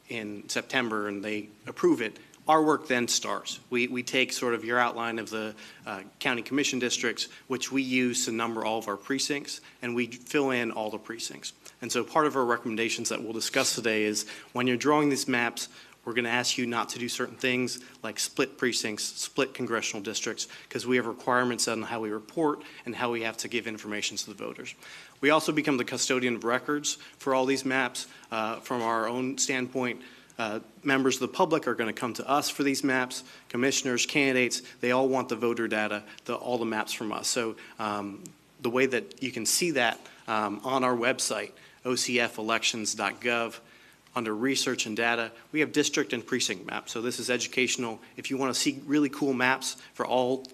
in September and they approve it, our work then starts. We take sort of your outline of the county commission districts, which we use to number all of our precincts, and we fill in all the precincts. And so part of our recommendations that we'll discuss today is when you're drawing these maps, we're going to ask you not to do certain things like split precincts, split congressional districts, because we have requirements on how we report and how we have to give information to the voters. We also become the custodian of records for all these maps. From our own standpoint, members of the public are going to come to us for these maps. Commissioners, candidates, they all want the voter data, all the maps from us. So the way that you can see that on our website, ocfelections.gov, under research and data, we have district and precinct maps. So this is educational. If you want to see really cool maps for all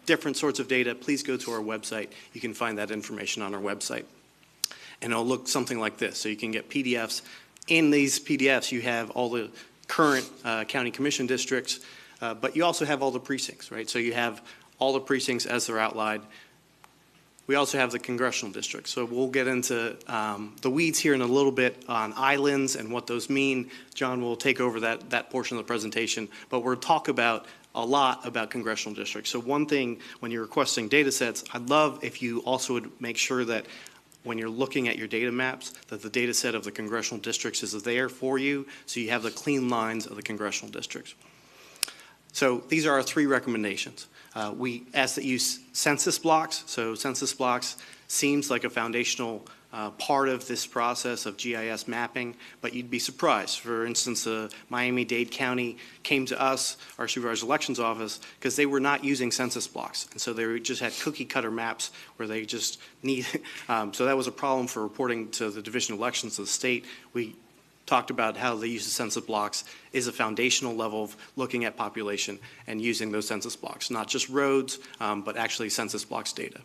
different sorts of data, please go to our website. You can find that information on our website. And it'll look something like this. So you can get PDFs. In these PDFs, you have all the current county commission districts, but you also have all the precincts, right? So you have all the precincts as they're outlined. We also have the congressional districts. So we'll get into the weeds here in a little bit on islands and what those mean. John will take over that portion of the presentation, but we'll talk about a lot about congressional districts. So one thing, when you're requesting data sets, I'd love if you also would make sure that when you're looking at your data maps, that the data set of the congressional districts is there for you, so you have the clean lines of the congressional districts. So these are our three recommendations. We ask that you use census blocks. So census blocks seems like a foundational part of this process of GIS mapping, but you'd be surprised. For instance, Miami-Dade County came to us, our supervisor elections office, because they were not using census blocks. And so they just had cookie cutter maps where they just need, so that was a problem for reporting to the Division of Elections of the state. We talked about how the use of census blocks is a foundational level of looking at population and using those census blocks, not just roads, but actually census blocks data.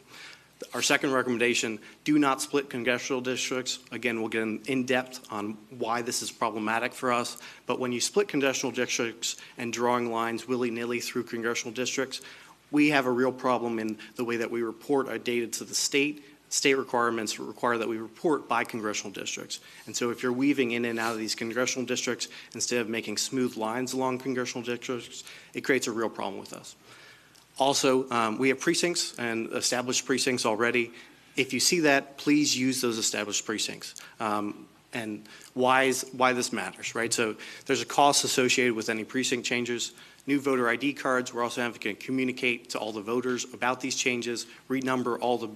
Our second recommendation, do not split congressional districts. Again, we'll get in depth on why this is problematic for us. But when you split congressional districts and drawing lines willy-nilly through congressional districts, we have a real problem in the way that we report our data to the state. State requirements require that we report by congressional districts. And so if you're weaving in and out of these congressional districts instead of making smooth lines along congressional districts, it creates a real problem with us. Also, we have precincts and established precincts already. If you see that, please use those established precincts. And why this matters, right? So there's a cost associated with any precinct changes. New voter ID cards, we're also having to communicate to all the voters about these changes, renumber all the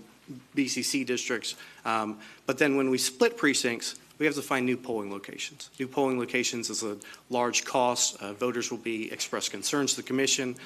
BCC districts. But then when we split precincts, we have to find new polling locations. New polling locations is a large cost. Voters will express concerns to the commission.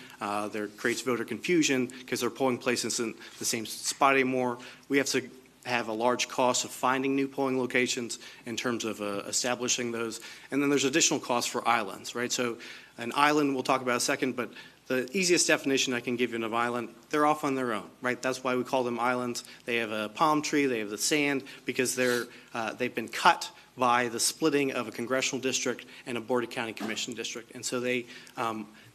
There creates voter confusion because their polling place isn't the same spot anymore. We have to have a large cost of finding new polling locations in terms of establishing those. And then there's additional costs for islands, right? So an island we'll talk about in a second, but the easiest definition I can give you of island, they're off on their own, right? That's why we call them islands. They have a palm tree, they have the sand, because they've been cut by the splitting of a congressional district and a Board of County Commission district. And so they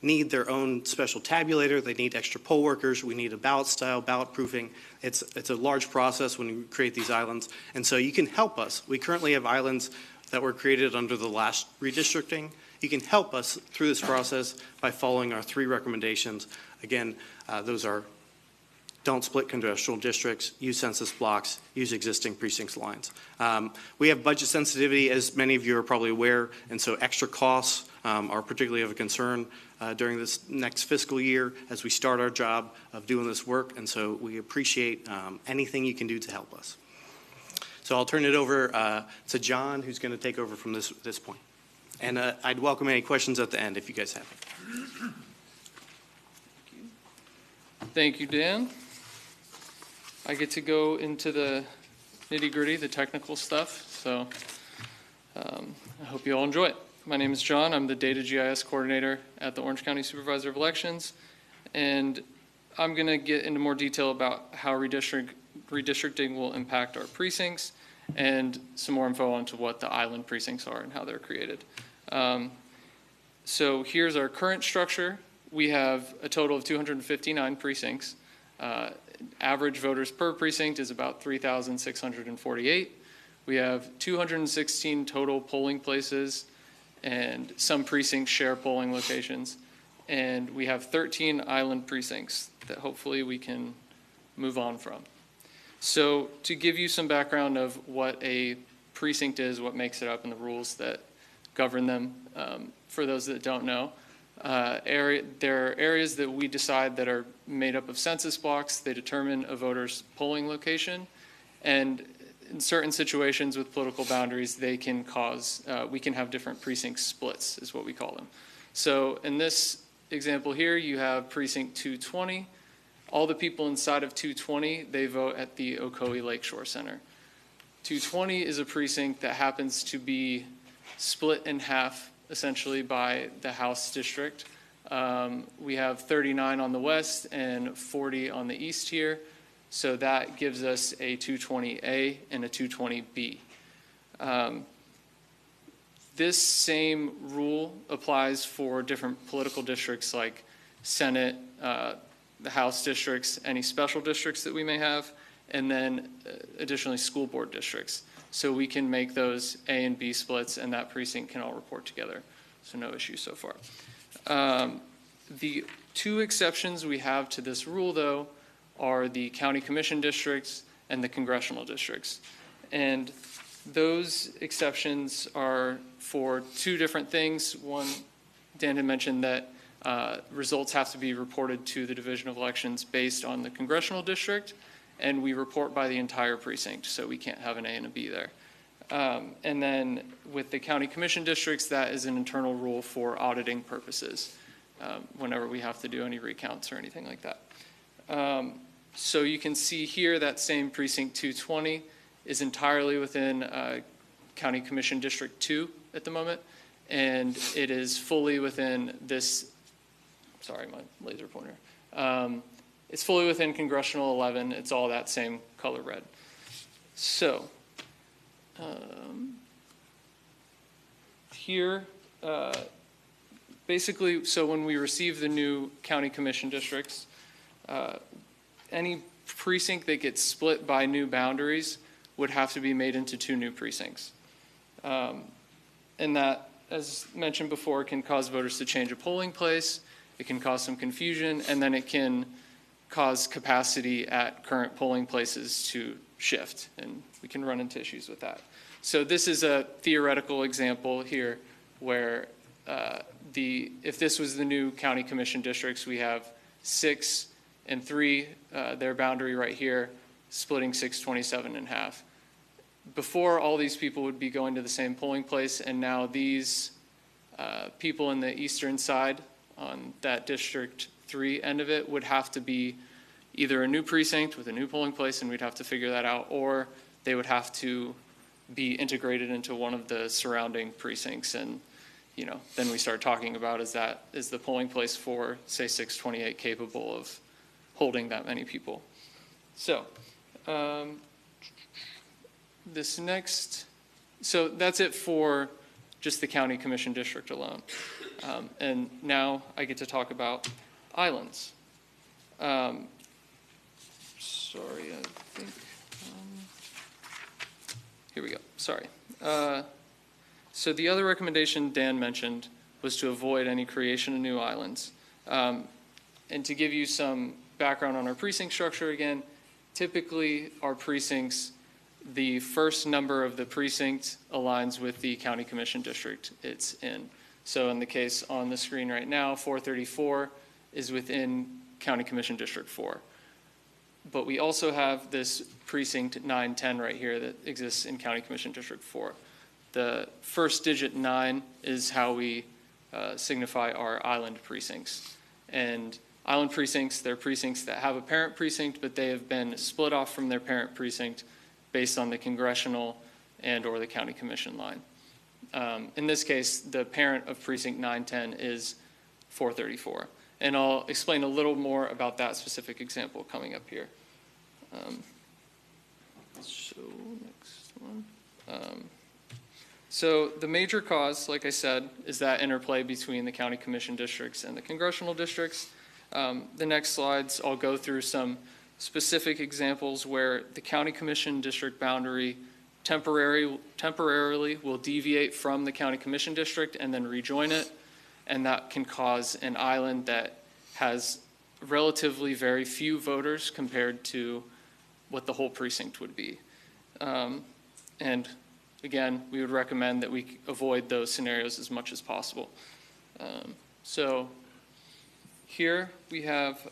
need their own special tabulator, they need extra poll workers, we need a ballot style, ballot proofing. It's a large process when we create these islands. And so you can help us. We currently have islands that were created under the last redistricting. You can help us through this process by following our three recommendations. Again, those are don't split congressional districts, use census blocks, use existing precincts lines. We have budget sensitivity, as many of you are probably aware, and so extra costs are particularly of a concern during this next fiscal year as we start our job of doing this work, and so we appreciate anything you can do to help us. So I'll turn it over to John, who's going to take over from this point. And I'd welcome any questions at the end if you guys have them. Thank you, Dan. I get to go into the nitty-gritty, the technical stuff, so I hope you all enjoy it. My name is John. I'm the Data GIS Coordinator at the Orange County Supervisor of Elections, and I'm going to get into more detail about how redistricting will impact our precincts and some more info onto what the island precincts are and how they're created. So here's our current structure. We have a total of 259 precincts. Average voters per precinct is about 3,648. We have 216 total polling places, and some precincts share polling locations. And we have 13 island precincts that hopefully we can move on from. So to give you some background of what a precinct is, what makes it up, and the rules that govern them, for those that don't know, there are areas that we decide that are made up of census blocks. They determine a voter's polling location, and in certain situations with political boundaries, they can cause, we can have different precinct splits, is what we call them. So in this example here, you have precinct 220. All the people inside of 220, they vote at the Ocoee Lakeshore Center. 220 is a precinct that happens to be split in half, essentially, by the House district. We have 39 on the west and 40 on the east here. So that gives us a 220A and a 220B. This same rule applies for different political districts like Senate, the House districts, any special districts that we may have, and then additionally school board districts. So we can make those A and B splits, and that precinct can all report together. So no issue so far. The two exceptions we have to this rule, though, are the county commission districts and the congressional districts. And those exceptions are for two different things. One, Dan had mentioned that results have to be reported to the Division of Elections based on the congressional district, and we report by the entire precinct, so we can't have an A and a B there. And then with the county commission districts, that is an internal rule for auditing purposes whenever we have to do any recounts or anything like that. So you can see here that same precinct 220 is entirely within County Commission District 2 at the moment, and it is fully within this, sorry, my laser pointer. It's fully within Congressional 11. It's all that same color red. So here, basically, so when we receive the new County Commission districts, any precinct that gets split by new boundaries would have to be made into two new precincts. And that, as mentioned before, can cause voters to change a polling place, it can cause some confusion, and then it can cause capacity at current polling places to shift, and we can run into issues with that. So this is a theoretical example here where if this was the new county commission districts, we have 6 and 3, their boundary right here, splitting 627 in half. Before, all these people would be going to the same polling place, and now these people in the eastern side on that District 3 end of it would have to be either a new precinct with a new polling place, and we'd have to figure that out, or they would have to be integrated into one of the surrounding precincts. And then we start talking about is the polling place for, say, 628 capable of holding that many people. So so that's it for just the county commission district alone. And now I get to talk about islands. Sorry, I think, here we go, sorry. So the other recommendation Dan mentioned was to avoid any creation of new islands. And to give you some background on our precinct structure again, typically our precincts, the first number of the precinct aligns with the county commission district it's in. So in the case on the screen right now, 434 is within County Commission District 4. But we also have this precinct 910 right here that exists in County Commission District 4. The first digit 9 is how we signify our island precincts. And island precincts, they're precincts that have a parent precinct, but they have been split off from their parent precinct based on the congressional and or the county commission line. In this case, the parent of precinct 910 is 434. And I'll explain a little more about that specific example coming up here. So next one. So the major cause, like I said, is that interplay between the county commission districts and the congressional districts. The next slides, I'll go through some specific examples where the county commission district boundary temporarily will deviate from the county commission district and then rejoin it. And that can cause an island that has relatively very few voters compared to what the whole precinct would be. And again, we would recommend that we avoid those scenarios as much as possible. So here we have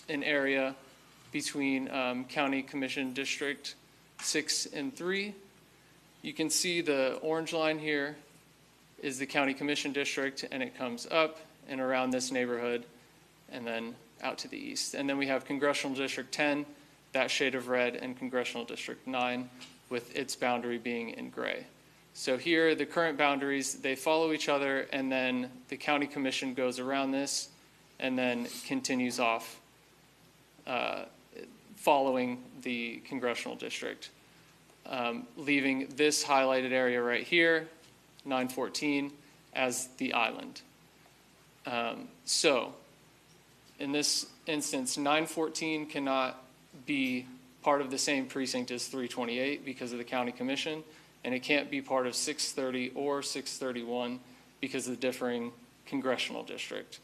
an area between County Commission District 6 and 3. You can see the orange line here is the County Commission District, and it comes up and around this neighborhood and then out to the east. And then we have Congressional District 10, that shade of red, and Congressional District 9 with its boundary being in gray. So here, the current boundaries, they follow each other, and then the County Commission goes around this and then continues off following the Congressional District, leaving this highlighted area right here, 914, as the island. So in this instance, 914 cannot be part of the same precinct as 328 because of the county commission, and it can't be part of 630 or 631 because of the differing congressional district,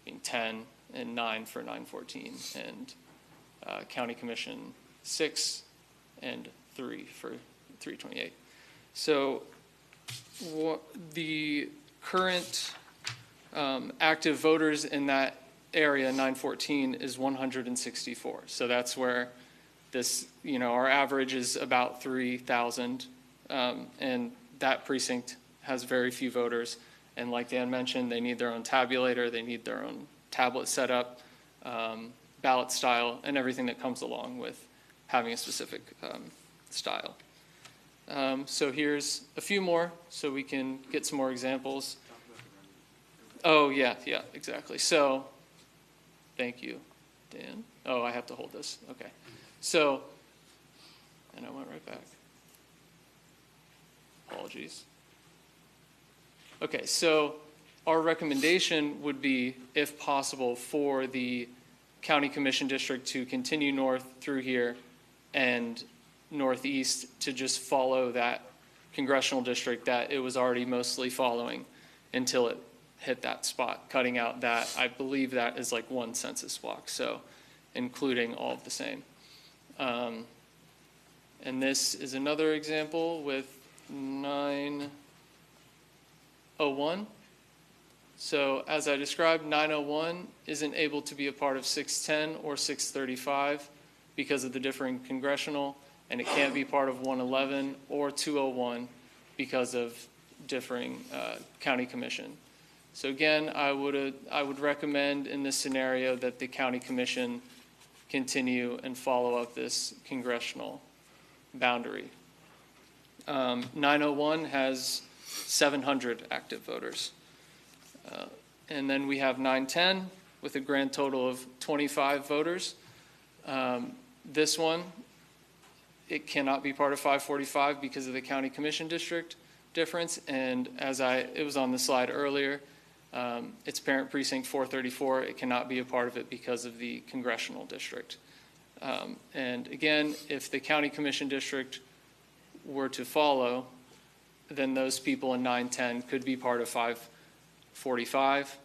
being 10 and 9 for 914, and county commission 6 and 3 for 328. So the current active voters in that area, 914, is 164. So that's where this, our average is about 3,000, and that precinct has very few voters. And like Dan mentioned, they need their own tabulator, they need their own tablet setup, ballot style, and everything that comes along with having a specific style. So here's a few more so we can get some more examples. Oh, yeah, exactly. So, thank you, Dan. Oh, I have to hold this. Okay. So, and I went right back. Apologies. Okay, so our recommendation would be, if possible, for the county commission district to continue north through here and northeast to just follow that congressional district that it was already mostly following until it hit that spot, cutting out that, I believe that is like one census block, so including all of the same. And this is another example with 901. So as I described, 901 isn't able to be a part of 610 or 635 because of the differing congressional, and it can't be part of 111 or 201 because of differing county commission. So again, I would recommend in this scenario that the county commission continue and follow up this congressional boundary. 901 has 700 active voters. And then we have 910 with a grand total of 25 voters. This one, it cannot be part of 545 because of the county commission district difference. And as it was on the slide earlier, it's parent precinct 434. It cannot be a part of it because of the congressional district. And again, if the county commission district were to follow, then those people in 910 could be part of 545,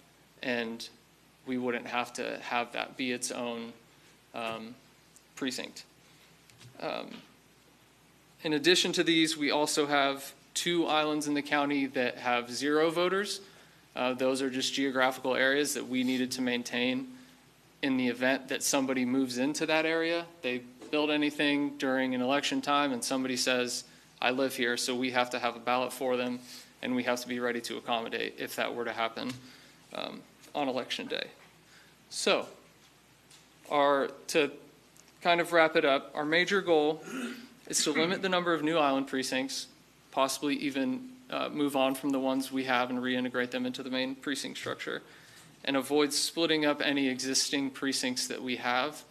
and we wouldn't have to have that be its own precinct. In addition to these, we also have 2 islands in the county that have 0 voters. Those are just geographical areas that we needed to maintain in the event that somebody moves into that area. They build anything during an election time and somebody says, I live here, so we have to have a ballot for them, and we have to be ready to accommodate if that were to happen on election day. So, to kind of wrap it up, our major goal is to limit the number of new island precincts, possibly even move on from the ones we have and reintegrate them into the main precinct structure, and avoid splitting up any existing precincts that we have,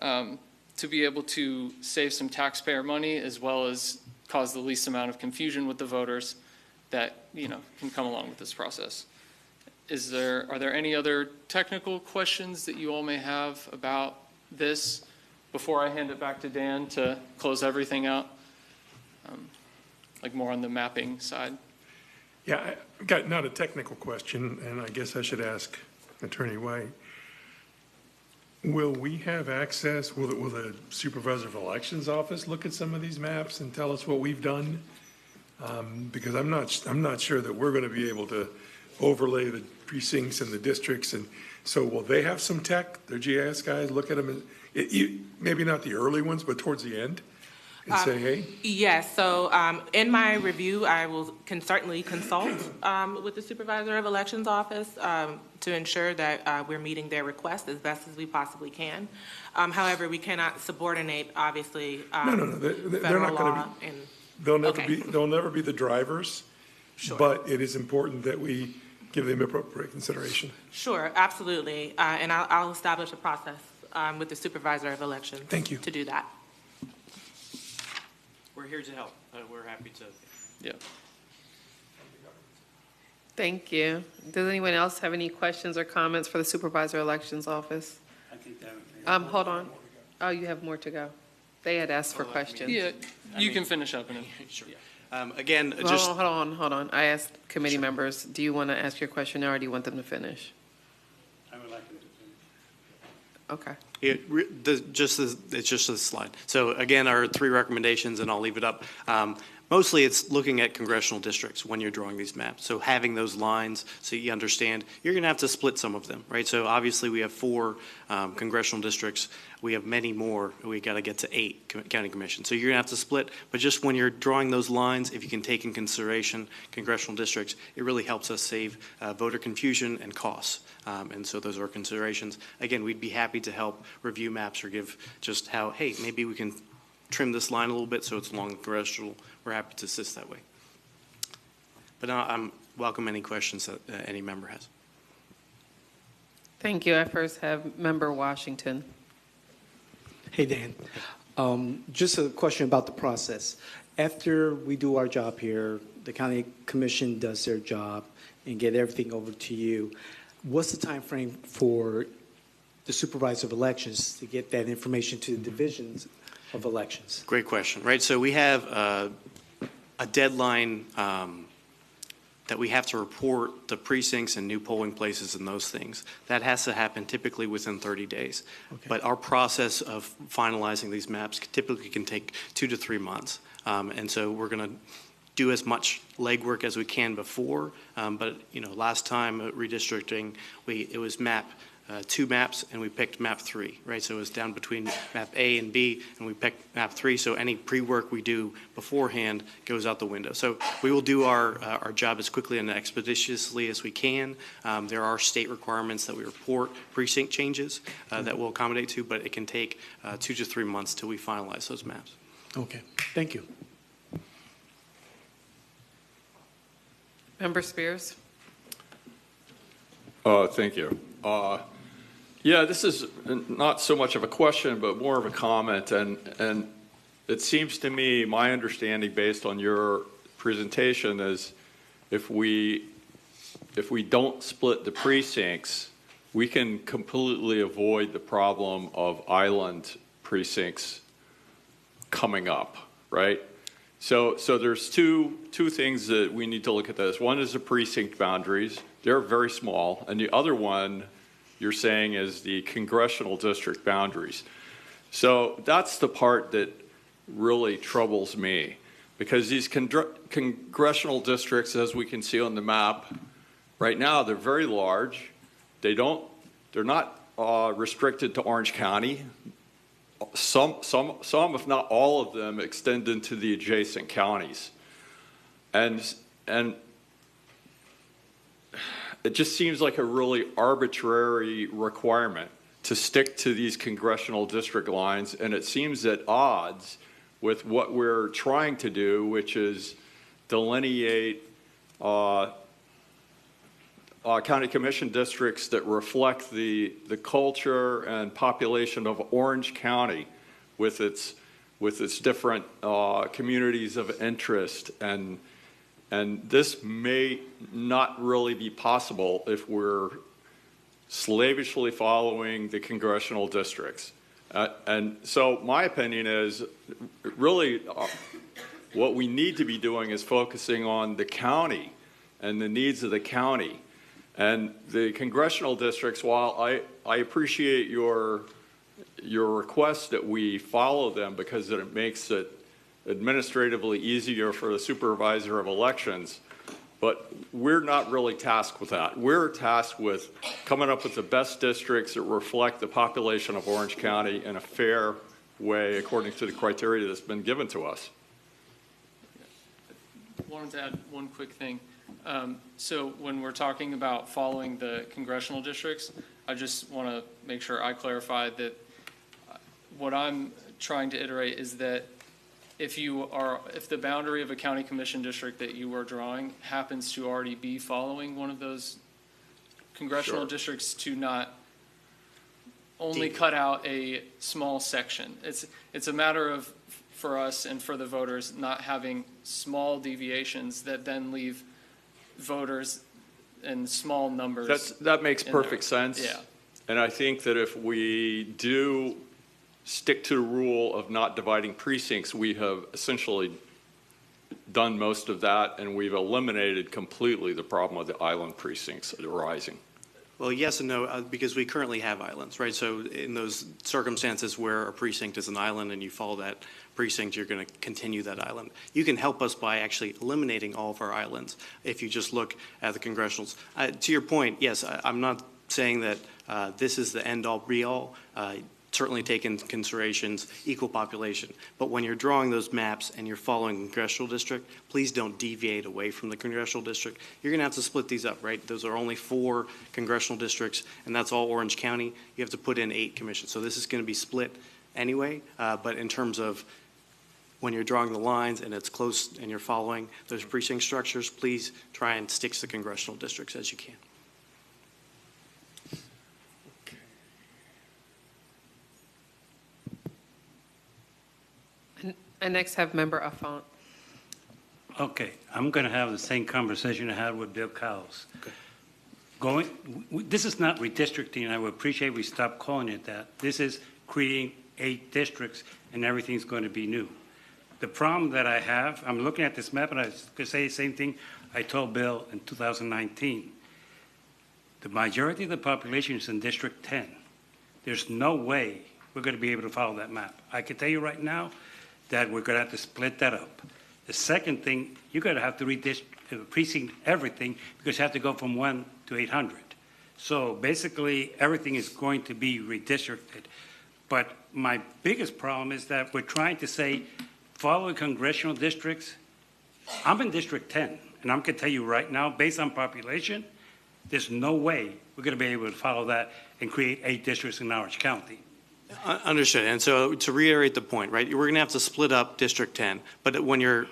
to be able to save some taxpayer money as well as cause the least amount of confusion with the voters that can come along with this process. Are there any other technical questions that you all may have about this before I hand it back to Dan to close everything out? Like more on the mapping side. Yeah, I got not a technical question, and I guess I should ask Attorney White. Will we have access, will the Supervisor of Elections Office look at some of these maps and tell us what we've done? Because I'm not sure that we're going to be able to overlay the precincts and the districts, and so will they have some tech, their GIS guys, look at them, maybe not the early ones, but towards the end, and say, hey? Yes, so in my review, I can certainly consult with the Supervisor of Elections Office to ensure that we're meeting their request as best as we possibly can. However, we cannot subordinate, obviously, No, they're not going to be, they'll never be the drivers, Sure. but it is important that we give them appropriate consideration. Sure, absolutely, and I'll establish a process with the Supervisor of Elections. Thank you. To do that. We're here to help. We're happy to. Yeah. Thank you. Does anyone else have any questions or comments for the Supervisor of Elections Office? I think that Hold on. Oh, you have more to go. They had asked for questions. Yeah, you can finish up. Sure. Again, Hold on. I asked committee members, do you want to ask your question now, or do you want them to finish? I would like them to finish. Okay. It's just a slide. So again, our 3 recommendations, and I'll leave it up. Mostly it's looking at congressional districts when you're drawing these maps. So having those lines so you understand, you're going to have to split some of them, right? So obviously we have 4 congressional districts. We have many more. We got to get to 8 county commissions. So you're going to have to split. But just when you're drawing those lines, if you can take in consideration congressional districts, it really helps us save voter confusion and costs. And so those are considerations. Again, we'd be happy to help review maps or give just how, hey, maybe we can trim this line a little bit so it's along the congressional. We're happy to assist that way. But I'm welcome any questions that any member has. Thank you. I first have Member Washington. Hey, Dan. Just a question about the process. After we do our job here, the county commission does their job and get everything over to you. What's the time frame for the Supervisor of Elections to get that information to the divisions of elections? Great question, right? So we have a deadline that we have to report the precincts and new polling places and those things. That has to happen typically within 30 days. Okay. But our process of finalizing these maps typically can take 2 to 3 months. And so we're going to do as much legwork as we can before. But last time redistricting, it was 2 maps, and we picked map 3, right? So it was down between map A and B, and we picked map 3. So any pre-work we do beforehand goes out the window. So we will do our job as quickly and expeditiously as we can. There are state requirements that we report precinct changes that we'll accommodate to, but it can take 2 to 3 months till we finalize those maps. Okay, thank you. Member Spears. Thank you. Yeah, this is not so much of a question, but more of a comment. And it seems to me, my understanding based on your presentation is if we don't split the precincts, we can completely avoid the problem of island precincts coming up, right? So there's two things that we need to look at this. One is the precinct boundaries. They're very small. And the other one you're saying is the congressional district boundaries. So that's the part that really troubles me, Because these congressional districts, as we can see on the map, right now, they're very large. They're not restricted to Orange County. Some, if not all of them, extend into the adjacent counties. And it just seems like a really arbitrary requirement to stick to these congressional district lines, and it seems at odds with what we're trying to do, which is delineate county commission districts that reflect the culture and population of Orange County with its different communities of interest. And this may not really be possible if we're slavishly following the congressional districts. And so my opinion is really what we need to be doing is focusing on the county and the needs of the county. And the congressional districts, while I appreciate your request that we follow them because it makes it administratively easier for the supervisor of elections, but we're not really tasked with that. We're tasked with coming up with the best districts that reflect the population of Orange County in a fair way according to the criteria that's been given to us. I wanted to add one quick thing. So when we're talking about following the congressional districts, I just want to make sure I clarify that what I'm trying to iterate is that if the boundary of a county commission district that you are drawing happens to already be following one of those congressional districts, to not only cut out a small section. It's a matter of, for us and for the voters, not having small deviations that then leave voters in small numbers. That makes perfect sense. Yeah. And I think that if we do stick to the rule of not dividing precincts, we have essentially done most of that, and we've eliminated completely the problem of the island precincts arising. Well, yes and no, because we currently have islands, right? So in those circumstances where a precinct is an island and you follow that precinct, you're going to continue that island. You can help us by actually eliminating all of our islands if you just look at the congressionals. To your point, yes, I'm not saying that this is the end-all, be-all. Certainly take into considerations equal population. But when you're drawing those maps and you're following congressional district, please don't deviate away from the congressional district. You're gonna have to split these up, right? Those are only 4 congressional districts, and that's all Orange County. You have to put in 8 commissions. So this is gonna be split anyway, but in terms of when you're drawing the lines and it's close and you're following those precinct structures, please try and stick to the congressional districts as you can. I next have Member Affont. Okay, I'm going to have the same conversation I had with Bill Cowles. Okay. This is not redistricting. I would appreciate we stop calling it that. This is creating 8 districts and everything's going to be new. The problem that I have, I'm looking at this map and I could say the same thing I told Bill in 2019. The majority of the population is in District 10. There's no way we're going to be able to follow that map. I can tell you right now that we're going to have to split that up. The second thing, you're going to have to precinct everything because you have to go from 1 to 800. So basically, everything is going to be redistricted. But my biggest problem is that we're trying to say, follow congressional districts. I'm in District 10, and I'm going to tell you right now, based on population, there's no way we're going to be able to follow that and create 8 districts in Orange County. Understood. And so to reiterate the point, right, we're going to have to split up District 10. But when you're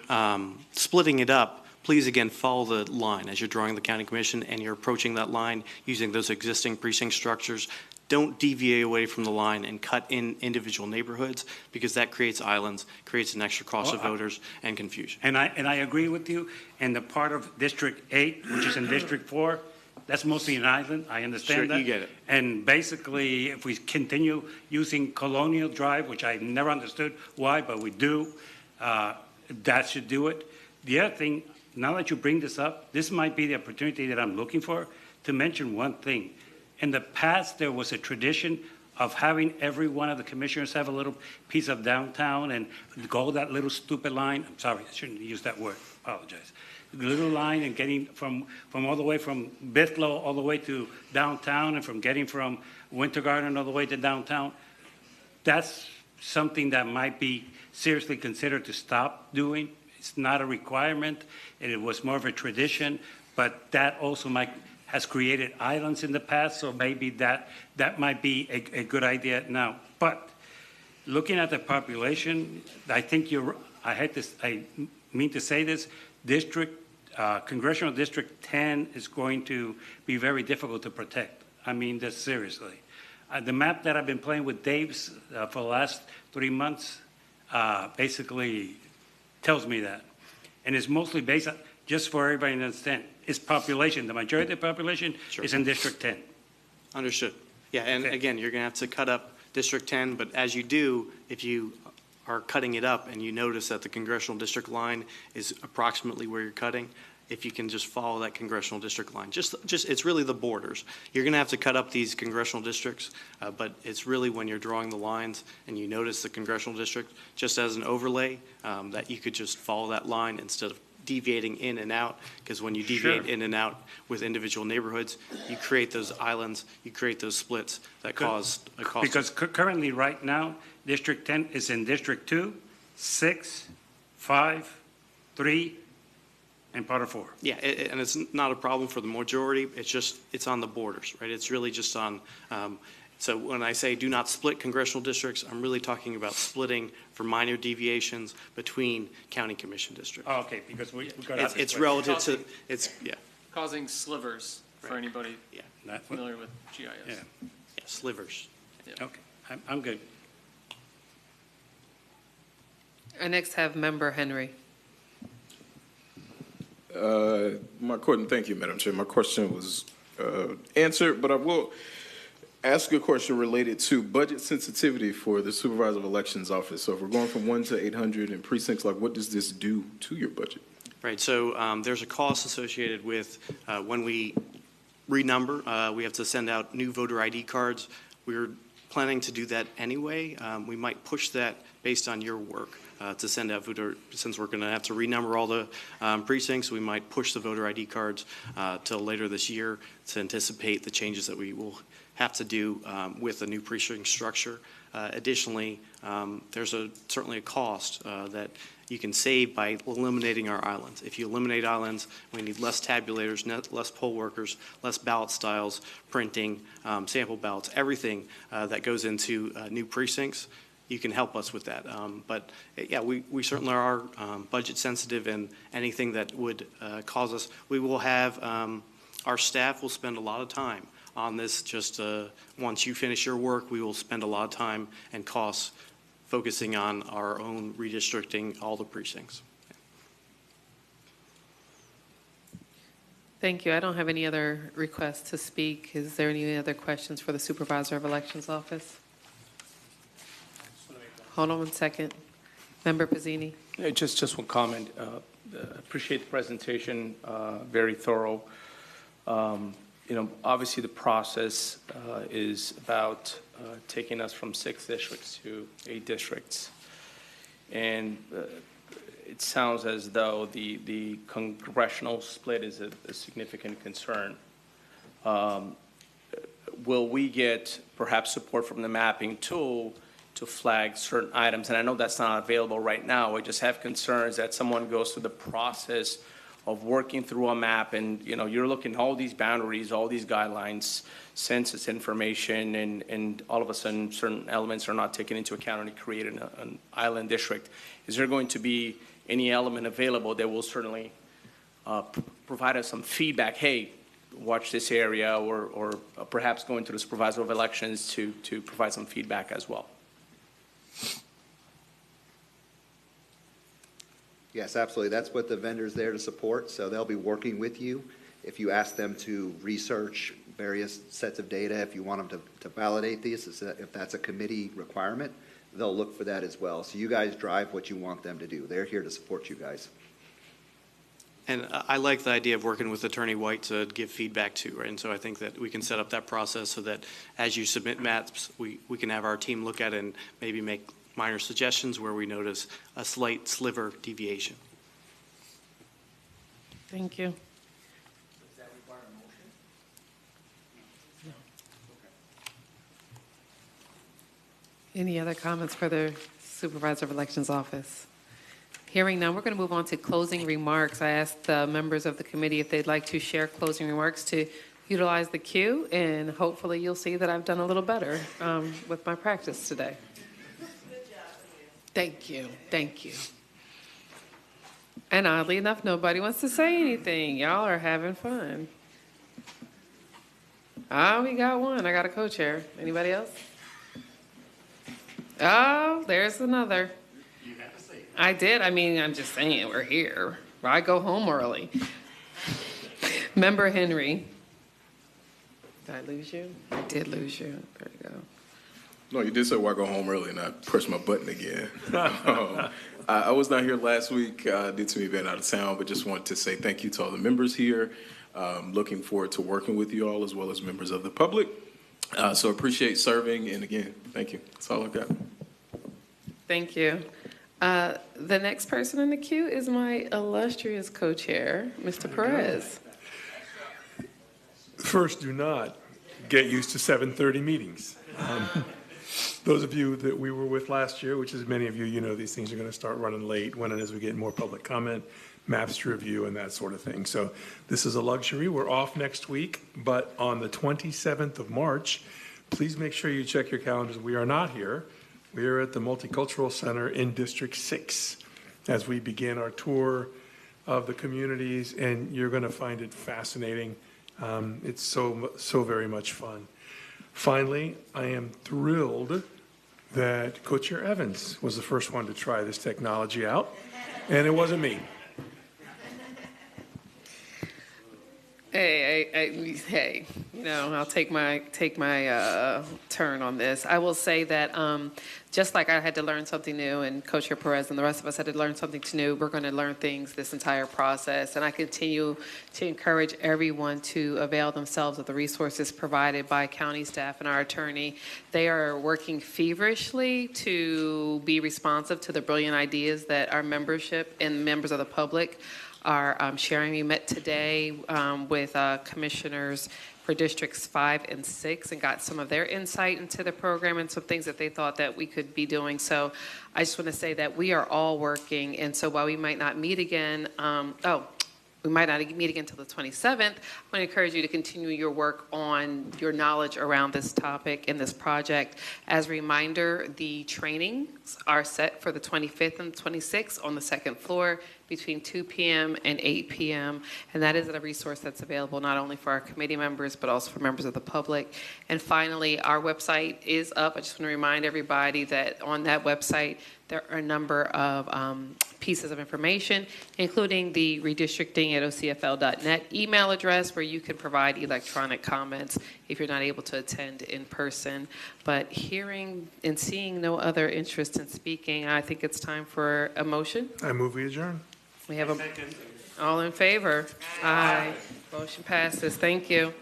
splitting it up, please, again, follow the line as you're drawing the county commission and you're approaching that line using those existing precinct structures. Don't deviate away from the line and cut in individual neighborhoods because that creates islands, creates an extra cost of voters and confusion. And I agree with you. And the part of District 8, which is in District 4, that's mostly an island. I understand that. Sure, you get it. And basically, if we continue using Colonial Drive, which I never understood why, but we do, that should do it. The other thing, now that you bring this up, this might be the opportunity that I'm looking for to mention one thing. In the past, there was a tradition of having every one of the commissioners have a little piece of downtown and go that little stupid line. I'm sorry, I shouldn't use that word, apologize. The little line and getting from all the way from Bithlo all the way to downtown, and from getting from Winter Garden all the way to downtown. That's something that might be seriously considered to stop doing. It's not a requirement, and it was more of a tradition, but that also has created islands in the past, so maybe that might be a good idea now. But looking at the population, I think I mean to say this, Congressional District 10 is going to be very difficult to protect. I mean this seriously. The map that I've been playing with Dave's for the last 3 months basically tells me that. And it's mostly based on, just for everybody to understand, its population. The majority of the population is in District 10. Understood. Yeah, and again, you're going to have to cut up District 10, but as you do, if you are cutting it up and you notice that the congressional district line is approximately where you're cutting, if you can just follow that congressional district line. Just it's really the borders. You're going to have to cut up these congressional districts, but it's really when you're drawing the lines and you notice the congressional district, just as an overlay, that you could just follow that line instead of deviating in and out, because when you deviate in and out with individual neighborhoods, you create those islands, you create those splits that cause a cost. Because currently, right now, District 10 is in District 2, 6, 5, 3, and part of 4. Yeah, and it's not a problem for the majority. It's on the borders, right? It's really just on. So when I say do not split congressional districts, I'm really talking about splitting for minor deviations between county commission districts. Oh, okay, because we got it's relative to causing slivers for anybody familiar with GIS. Yeah, slivers. Yeah. Okay, I'm good. I next have Member Henry. Thank you, Madam Chair. My question was answered, but I will ask a question related to budget sensitivity for the Supervisor of Elections Office. So if we're going from 1 to 800 in precincts, like what does this do to your budget? Right, so there's a cost associated with when we renumber, we have to send out new voter ID cards. We're planning to do that anyway. We might push that based on your work to send out voter, since we're going to have to renumber all the precincts, we might push the voter ID cards till later this year to anticipate the changes that we will have to do with the new precinct structure. Additionally, there's certainly a cost that you can save by eliminating our islands. If you eliminate islands, we need less tabulators, less poll workers, less ballot styles, printing, sample ballots, everything that goes into new precincts. You can help us with that. But yeah, we certainly are budget sensitive, and anything that would cause us, we will have, our staff will spend a lot of time on this. Just once you finish your work, we will spend a lot of time and costs focusing on our own redistricting all the precincts. Thank you. I don't have any other requests to speak. Is there any other questions for the Supervisor of Elections Office? Hold on one second. Member Pizzini. Just one comment. Appreciate the presentation, very thorough. Obviously the process is about taking us from 6 districts to 8 districts. And it sounds as though the congressional split is a significant concern. Will we get perhaps support from the mapping tool to flag certain items? And I know that's not available right now. We just have concerns that someone goes through the process of working through a map, and you're looking at all these boundaries, all these guidelines, census information, and all of a sudden certain elements are not taken into account and create an island district. Is there going to be any element available that will certainly provide us some feedback? Hey, watch this area, or perhaps going to the Supervisor of Elections to provide some feedback as well? Yes, absolutely. That's what the vendor's there to support. So they'll be working with you. If you ask them to research various sets of data, if you want them to validate these, if that's a committee requirement, they'll look for that as well. So you guys drive what you want them to do. They're here to support you guys. And I like the idea of working with Attorney White to give feedback to, right? And so I think that we can set up that process so that as you submit maps, we can have our team look at it and maybe make minor suggestions where we notice a slight sliver deviation. Thank you. Any other comments for the Supervisor of Elections Office? Hearing none, we're going to move on to closing remarks. I asked the members of the committee if they'd like to share closing remarks to utilize the queue, and hopefully you'll see that I've done a little better with my practice today. Thank you. Thank you. And oddly enough, nobody wants to say anything. Y'all are having fun. We got one. I got a co-chair. Anybody else? Oh, there's another. You have to say it. I did. I mean, I'm just saying, we're here. I go home early. Member Henry. Did I lose you? I did lose you. There you go. No, you did say, well, I go home early, and I pressed my button again. I was not here last week due to me being out of town, but just wanted to say thank you to all the members here. Looking forward to working with you all as well as members of the public. So appreciate serving, and again, thank you. That's all I've got. Thank you. The next person in the queue is my illustrious co-chair, Mr. Perez. First, do not get used to 7:30 meetings. Those of you that we were with last year, which is many of you, you know these things are going to start running late when and as we get more public comment, maps to review, and that sort of thing. So this is a luxury. We're off next week, but on the 27th of March, please make sure you check your calendars. We are not here. We are at the Multicultural Center in District 6 as we begin our tour of the communities, and you're going to find it fascinating. It's so very much fun. Finally, I am thrilled that Co-Chair Evans was the first one to try this technology out, and it wasn't me. Hey, I'll take my turn on this. I will say that just like I had to learn something new, and Co-Chair Perez and the rest of us had to learn something new, we're going to learn things this entire process. And I continue to encourage everyone to avail themselves of the resources provided by county staff and our attorney. They are working feverishly to be responsive to the brilliant ideas that our membership and members of the public are sharing. We met today with commissioners for districts 5 and 6 and got some of their insight into the program and some things that they thought that we could be doing. So I just want to say that we are all working, and so while we might not meet again, we might not meet again until the 27th. I want to encourage you to continue your work on your knowledge around this topic and this project. As a reminder, the trainings are set for the 25th and 26th on the second floor between 2 p.m. and 8 p.m. And that is a resource that's available not only for our committee members, but also for members of the public. And finally, our website is up. I just want to remind everybody that on that website, there are a number of pieces of information, including the redistricting@ocfl.net email address where you can provide electronic comments if you're not able to attend in person. But hearing and seeing no other interest in speaking, I think it's time for a motion. I move we adjourn. We have all in favor? Aye. Motion passes. Thank you.